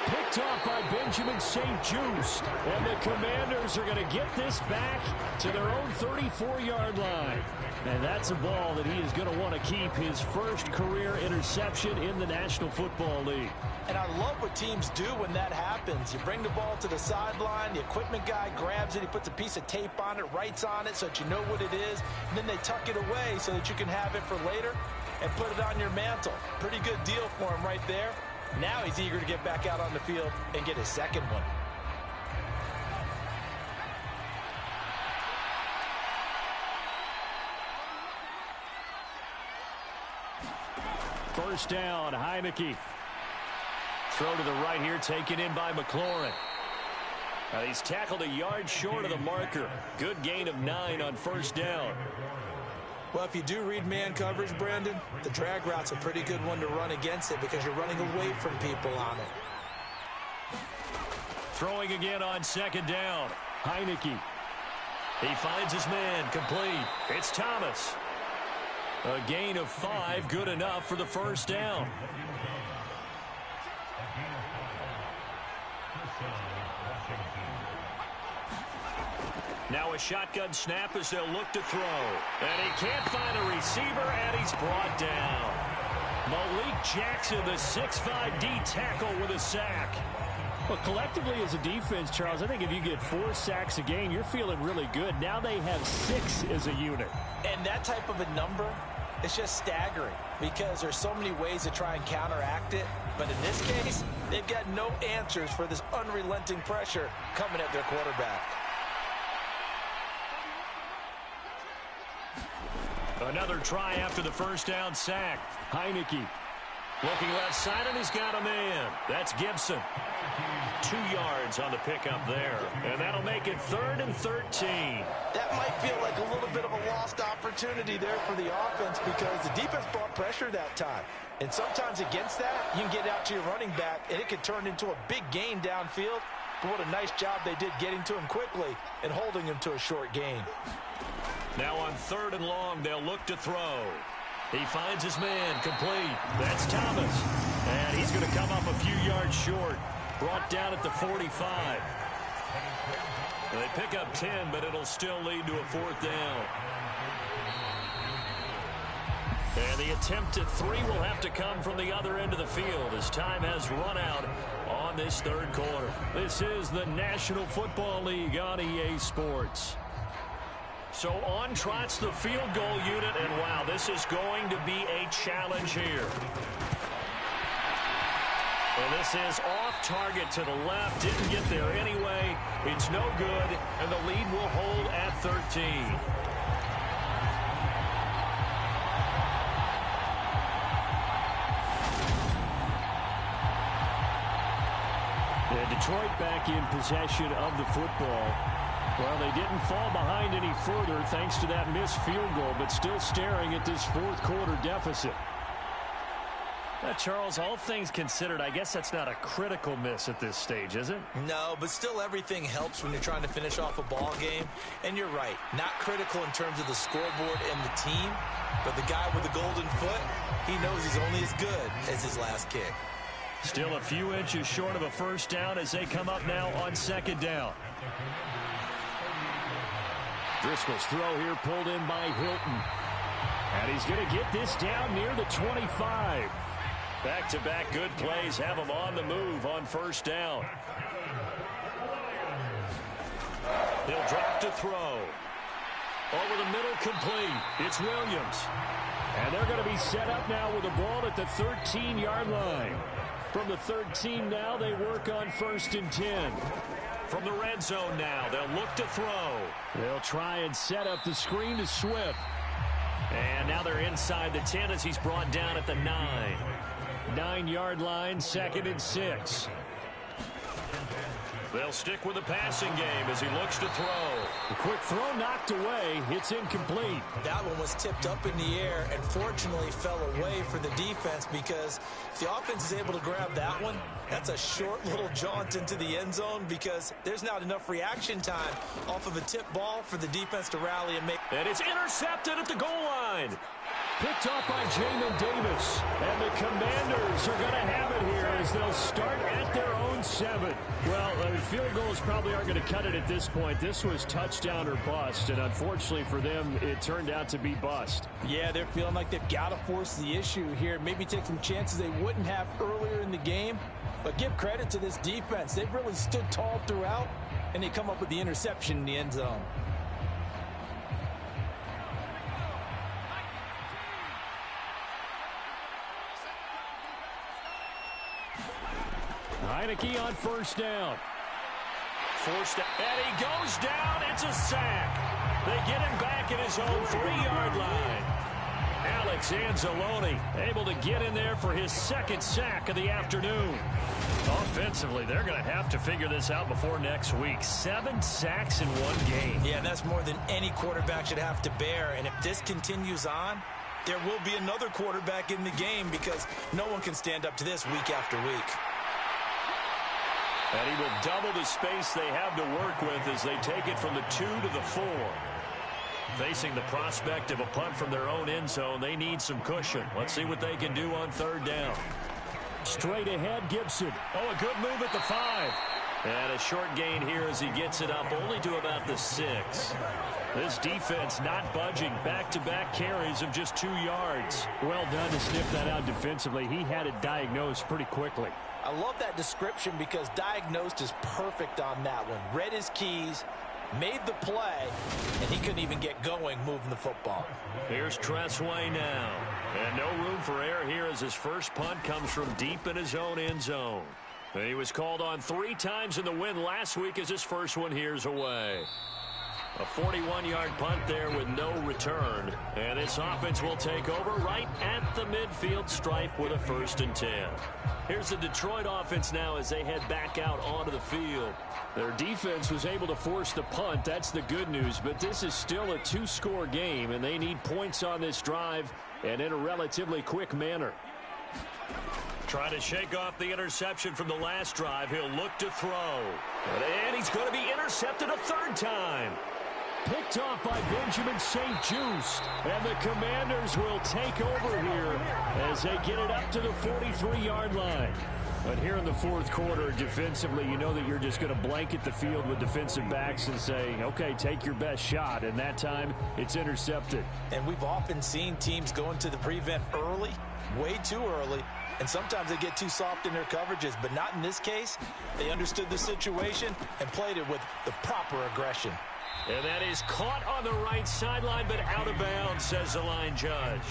Picked off by Benjamin St. Just. And the Commanders are going to get this back to their own 34-yard line. And that's a ball that he is going to want to keep his first career interception in the National Football League. And I love what teams do when that happens. You bring the ball to the sideline, the equipment guy grabs it, he puts a piece of tape on it, writes on it so that you know what it is, and then they tuck it away so that you can have it for later and put it on your mantle. Pretty good deal for him right there. Now he's eager to get back out on the field and get his second one. First down, Heineke. Throw to the right here, taken in by McLaurin. Now he's tackled a yard short of the marker. Good gain of 9 on first down. Well, if you do read man coverage, Brandon, the drag route's a pretty good one to run against it because you're running away from people on it. Throwing again on second down. Heineke. He finds his man, complete. It's Thomas. A gain of 5, good enough for the first down. Now a shotgun snap as they'll look to throw. And he can't find a receiver, and he's brought down. Malik Jackson, the 6'5" D tackle with a sack. Well, collectively as a defense, Charles, I think if you get 4 sacks a game, you're feeling really good. Now they have 6 as a unit. And that type of a number, it's just staggering because there's so many ways to try and counteract it. But in this case, they've got no answers for this unrelenting pressure coming at their quarterback. Another try after the first down sack. Heineke. Looking left side, and he's got a man. That's Gibson. 2 yards on the pickup there. And that'll make it 3rd and 13. That might feel like a little bit of a lost opportunity there for the offense because the defense brought pressure that time. And sometimes against that, you can get out to your running back, and it can turn into a big gain downfield. But what a nice job they did getting to him quickly and holding him to a short gain. Now on 3rd and long, they'll look to throw. He finds his man, complete. That's Thomas. And he's going to come up a few yards short. Brought down at the 45. They pick up 10, but it'll still lead to a 4th down. And the attempt at 3 will have to come from the other end of the field as time has run out on this 3rd quarter. This is the National Football League on EA Sports. So on trots the field goal unit, and wow, this is going to be a challenge here. And this is off target to the left. Didn't get there anyway. It's no good, and the lead will hold at 13. And Detroit back in possession of the football. Well, they didn't fall behind any further thanks to that missed field goal, but still staring at this 4th quarter deficit. Charles, all things considered, I guess that's not a critical miss at this stage, is it? No, but still everything helps when you're trying to finish off a ball game. And you're right, not critical in terms of the scoreboard and the team, but the guy with the golden foot, he knows he's only as good as his last kick. Still a few inches short of a 1st down as they come up now on 2nd down. Driscoll's throw here pulled in by Hilton. And he's going to get this down near the 25. Back-to-back good plays have him on the move on 1st down. He'll drop to throw. Over the middle, complete. It's Williams. And they're going to be set up now with the ball at the 13-yard line. From the 13 now, they work on 1st and 10. From the red zone now, they'll look to throw. They'll try and set up the screen to Swift. And now they're inside the 10 as he's brought down at the 9. 9-yard line, 2nd and 6. They'll stick with the passing game as he looks to throw. The quick throw knocked away. It's incomplete. That one was tipped up in the air and fortunately fell away for the defense, because if the offense is able to grab that one, that's a short little jaunt into the end zone, because there's not enough reaction time off of a tip ball for the defense to rally and make. And it's intercepted at the goal line. Picked off by Jamin Davis. And the Commanders are going to have it here as they'll start at their own 7. Well, field goals probably aren't going to cut it at this point. This was touchdown or bust, and unfortunately for them, it turned out to be bust. Yeah, they're feeling like they've got to force the issue here. Maybe take some chances they wouldn't have earlier in the game. But give credit to this defense. They've really stood tall throughout, and they come up with the interception in the end zone. Heineke on 1st down. Forced down, and he goes down. It's a sack. They get him back at his own 3-yard line. Alex Anzalone able to get in there for his 2nd sack of the afternoon. Offensively, they're going to have to figure this out before next week. 7 sacks in one game. Yeah, that's more than any quarterback should have to bear. And if this continues on, there will be another quarterback in the game, because no one can stand up to this week after week. And he will double the space they have to work with as they take it from the 2 to the 4. Facing the prospect of a punt from their own end zone, they need some cushion. Let's see what they can do on 3rd down. Straight ahead, Gibson. Oh, a good move at the 5. And a short gain here as he gets it up only to about the 6. This defense not budging. Back-to-back carries of just 2 yards. Well done to sniff that out defensively. He had it diagnosed pretty quickly. I love that description, because diagnosed is perfect on that one. Read his keys, made the play, and he couldn't even get going moving the football. Here's Tressway now. And no room for error here as his first punt comes from deep in his own end zone. And he was called on 3 times in the win last week as his first one here's away. A 41-yard punt there with no return. And this offense will take over right at the midfield stripe with a 1st and 10. Here's the Detroit offense now as they head back out onto the field. Their defense was able to force the punt. That's the good news. But this is still a 2-score game, and they need points on this drive and in a relatively quick manner. Trying to shake off the interception from the last drive. He'll look to throw. And he's going to be intercepted a 3rd time. Picked off by Benjamin St. Just. And the Commanders will take over here as they get it up to the 43-yard line. But here in the fourth quarter, defensively, you know that you're just going to blanket the field with defensive backs and say, okay, take your best shot. And that time, it's intercepted. And we've often seen teams go into the prevent early, way too early, and sometimes they get too soft in their coverages. But not in this case. They understood the situation and played it with the proper aggression. And that is caught on the right sideline, but out of bounds, says the line judge.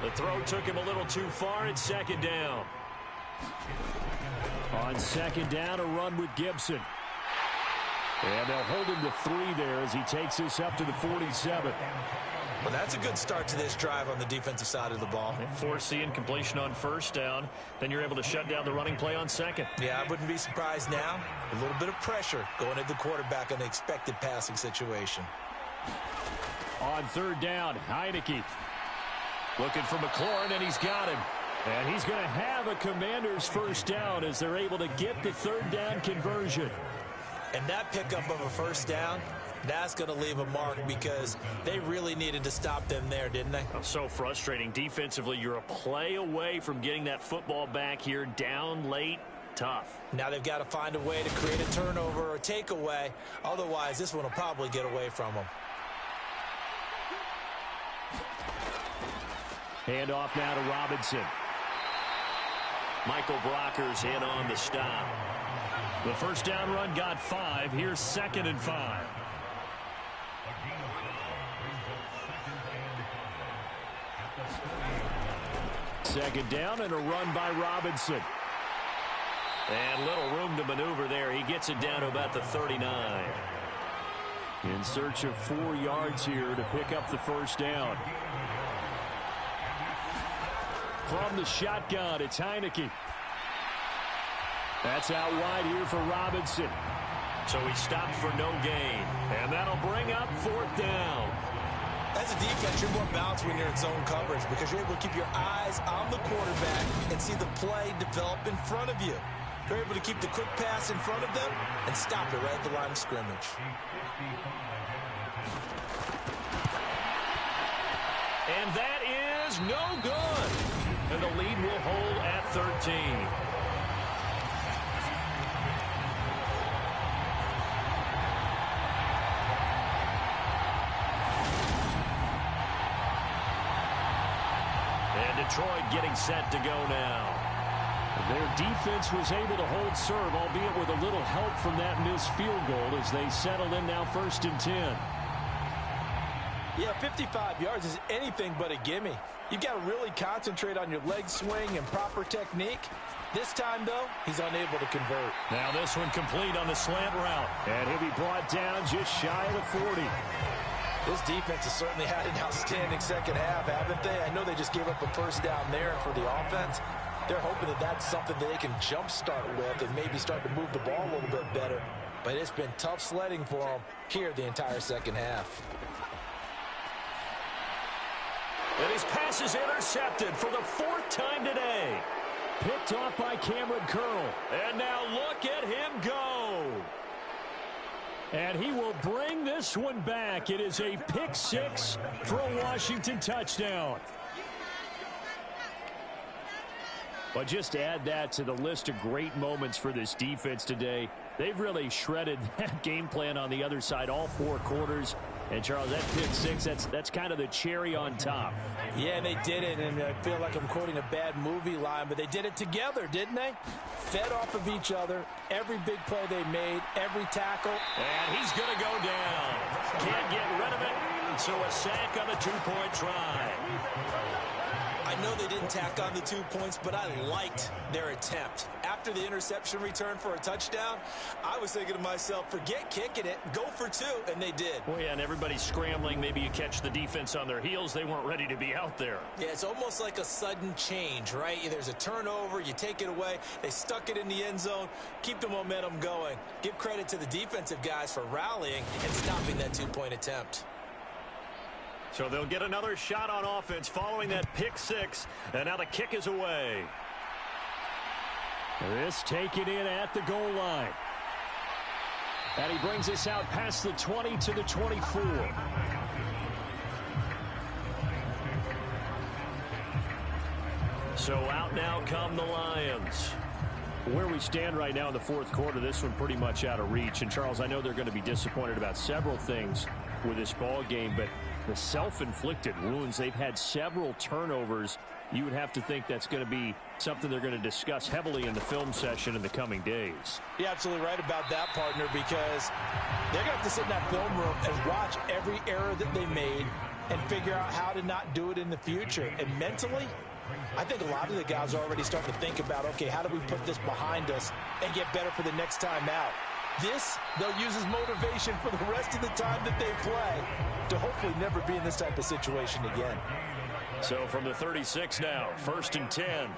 The throw took him a little too far. It's second down. On second down, a run with Gibson. And they'll hold him to 3 there as he takes this up to the 47. Well, that's a good start to this drive on the defensive side of the ball. Force the incompletion on first down. Then you're able to shut down the running play on second. Yeah, I wouldn't be surprised now. A little bit of pressure going at the quarterback on the expected passing situation. On third down, Heineke looking for McLaurin, and he's got him. And he's going to have a Commander's first down as they're able to get the third down conversion. And that pickup of a first down, that's going to leave a mark because they really needed to stop them there, didn't they? So frustrating. Defensively, you're a play away from getting that football back here down late. Tough. Now they've got to find a way to create a turnover or a takeaway. Otherwise, this one will probably get away from them. Handoff now to Robinson. Michael Brockers in on the stop. The first down run got 5. Here's 2nd and 5. Second down and a run by Robinson. And little room to maneuver there. He gets it down to about the 39. In search of 4 yards here to pick up the first down. From the shotgun, it's Heineke. That's out wide here for Robinson. So he stopped for no gain. And that'll bring up 4th down. As a defense, you're more balanced when you're in zone coverage because you're able to keep your eyes on the quarterback and see the play develop in front of you. You're able to keep the quick pass in front of them and stop it right at the line of scrimmage. And that is no good. And the lead will hold at 13. And Detroit getting set to go now. Their defense was able to hold serve, albeit with a little help from that missed field goal as they settle in now 1st and 10. Yeah, 55 yards is anything but a gimme. You've got to really concentrate on your leg swing and proper technique. This time, though, he's unable to convert. Now this one complete on the slant route. And he'll be brought down just shy of the 40. This defense has certainly had an outstanding second half, haven't they? I know they just gave up a first down there for the offense. They're hoping that that's something that they can jumpstart with and maybe start to move the ball a little bit better. But it's been tough sledding for them here the entire second half. And his pass is intercepted for the 4th time today. Picked off by Cameron Curl. And now look at him go. And he will bring this one back. It is a pick 6 for a Washington touchdown. But just to add that to the list of great moments for this defense today, they've really shredded that game plan on the other side all 4 quarters. And, Charles, that pick 6, that's kind of the cherry on top. Yeah, they did it, and I feel like I'm quoting a bad movie line, but they did it together, didn't they? Fed off of each other, every big play they made, every tackle. And he's going to go down. Can't get rid of it, so a sack on the 2-point try. I know they didn't tack on the 2 points, but I liked their attempt. After the interception return for a touchdown, I was thinking to myself, forget kicking it, go for 2, and they did. Well, yeah, and everybody's scrambling. Maybe you catch the defense on their heels. They weren't ready to be out there. Yeah, it's almost like a sudden change, right? There's a turnover, you take it away, they stuck it in the end zone, keep the momentum going. Give credit to the defensive guys for rallying and stopping that 2-point attempt. So they'll get another shot on offense following that pick 6, and now the kick is away. This taken in at the goal line. And he brings us out past the 20 to the 24. So out now come the Lions. Where we stand right now in the fourth quarter, this one pretty much out of reach. And, Charles, I know they're going to be disappointed about several things with this ball game, but the self-inflicted wounds, they've had several turnovers. You would have to think that's going to be something they're going to discuss heavily in the film session in the coming days. You're absolutely right about that, partner, because they're going to have to sit in that film room and watch every error that they made and figure out how to not do it in the future. And mentally, I think a lot of the guys are already starting to think about, okay, how do we put this behind us and get better for the next time out? This, they'll use as motivation for the rest of the time that they play to hopefully never be in this type of situation again. So from the 36 now, 1st and 10.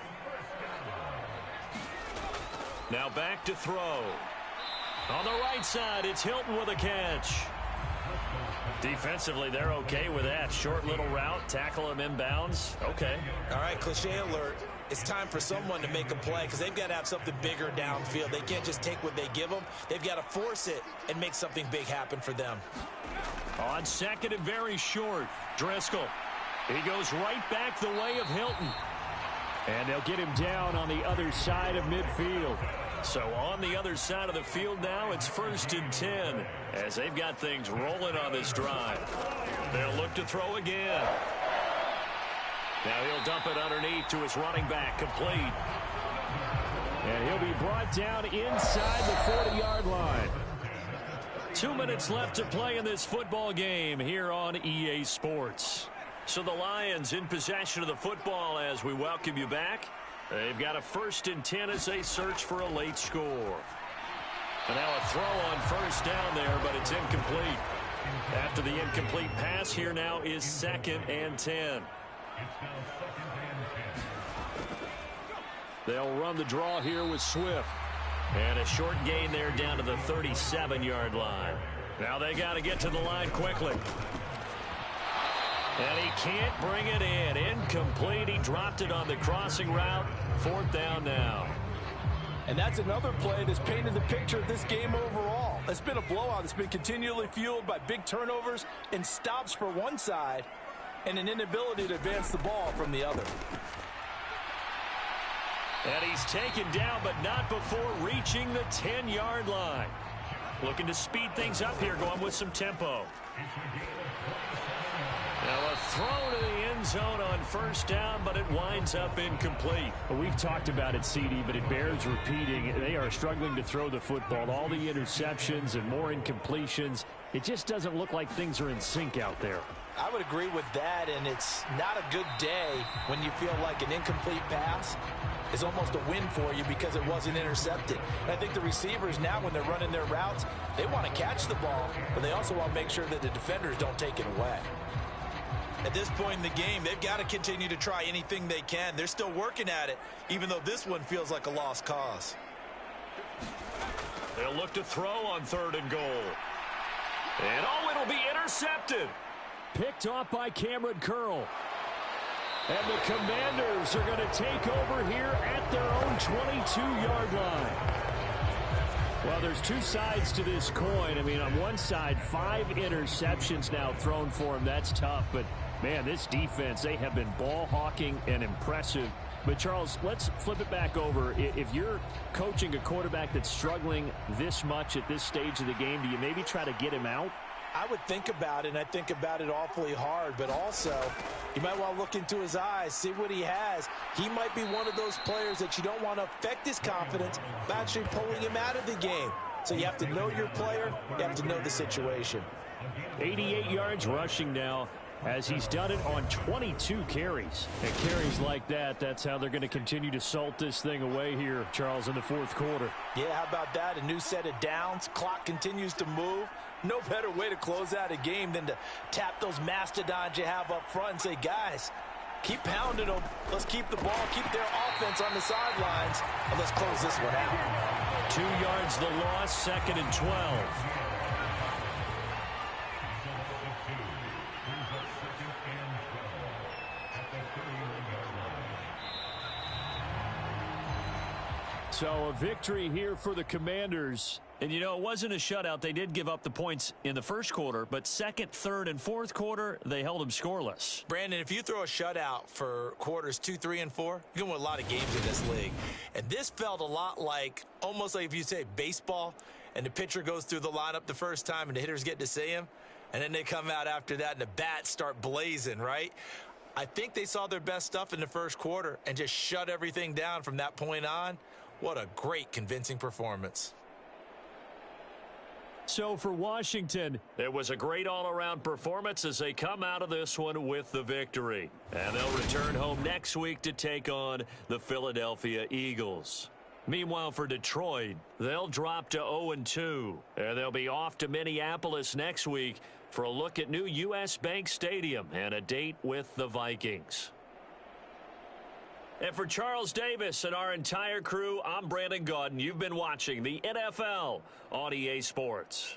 Now back to throw. On the right side, it's Hilton with a catch. Defensively, they're okay with that. Short little route, tackle him inbounds. Okay. All right, cliche alert. It's time for someone to make a play because they've got to have something bigger downfield. They can't just take what they give them. They've got to force it and make something big happen for them. On second and very short, Driscoll. He goes right back the way of Hilton. And they'll get him down on the other side of midfield. So on the other side of the field now, it's 1st and 10 as they've got things rolling on this drive. They'll look to throw again. Now he'll dump it underneath to his running back, complete. And he'll be brought down inside the 40-yard line. 2 minutes left to play in this football game here on EA Sports. So the Lions in possession of the football as we welcome you back. They've got a 1st and 10 as they search for a late score. And now a throw on 1st down there, but it's incomplete. After the incomplete pass, here now is 2nd and 10. They'll run the draw here with Swift. And a short gain there down to the 37-yard line. Now they got to get to the line quickly. And he can't bring it in. Incomplete. He dropped it on the crossing route. 4th down now. And that's another play that's painted the picture of this game overall. It's been a blowout. It's been continually fueled by big turnovers and stops for one side and an inability to advance the ball from the other. And he's taken down, but not before reaching the 10-yard line. Looking to speed things up here, going with some tempo. Now a throw to the end zone on 1st down, but it winds up incomplete. Well, we've talked about it, CD, but it bears repeating. They are struggling to throw the football. All the interceptions and more incompletions. It just doesn't look like things are in sync out there. I would agree with that, and it's not a good day when you feel like an incomplete pass is almost a win for you because it wasn't intercepted. And I think the receivers now, when they're running their routes, they want to catch the ball, but they also want to make sure that the defenders don't take it away. At this point in the game, they've got to continue to try anything they can. They're still working at it, even though this one feels like a lost cause. They'll look to throw on 3rd and goal. And it'll be intercepted. Picked off by Cameron Curl. And the Commanders are going to take over here at their own 22-yard line. Well, there's two sides to this coin. I mean, on one side, 5 interceptions now thrown for him. That's tough. But, man, this defense, they have been ball hawking and impressive. But, Charles, let's flip it back over. If you're coaching a quarterback that's struggling this much at this stage of the game, do you maybe try to get him out? I would think about it, and I think about it awfully hard, but also you might want to look into his eyes, see what he has. He might be one of those players that you don't want to affect his confidence by actually pulling him out of the game. So you have to know your player, you have to know the situation. 88 yards rushing now as he's done it on 22 carries. And carries like that, that's how they're going to continue to salt this thing away here, Charles, in the fourth quarter. Yeah, how about that? A new set of downs. Clock continues to move. No better way to close out a game than to tap those mastodons you have up front and say, guys, keep pounding them. Let's keep the ball, keep their offense on the sidelines, and let's close this one out. 2 yards the loss, 2nd and 12. So a victory here for the Commanders. And, you know, it wasn't a shutout. They did give up the points in the first quarter, but second, third, and fourth quarter, they held them scoreless. Brandon, if you throw a shutout for quarters 2, 3, and 4, you're going to win a lot of games in this league. And this felt a lot like, almost like if you say baseball, and the pitcher goes through the lineup the first time, and the hitters get to see him, and then they come out after that, and the bats start blazing, right? I think they saw their best stuff in the first quarter and just shut everything down from that point on. What a great, convincing performance. So for Washington, it was a great all-around performance as they come out of this one with the victory. And they'll return home next week to take on the Philadelphia Eagles. Meanwhile, for Detroit, they'll drop to 0-2, and they'll be off to Minneapolis next week for a look at new U.S. Bank Stadium and a date with the Vikings. And for Charles Davis and our entire crew, I'm Brandon Gaudin. You've been watching the NFL on EA Sports.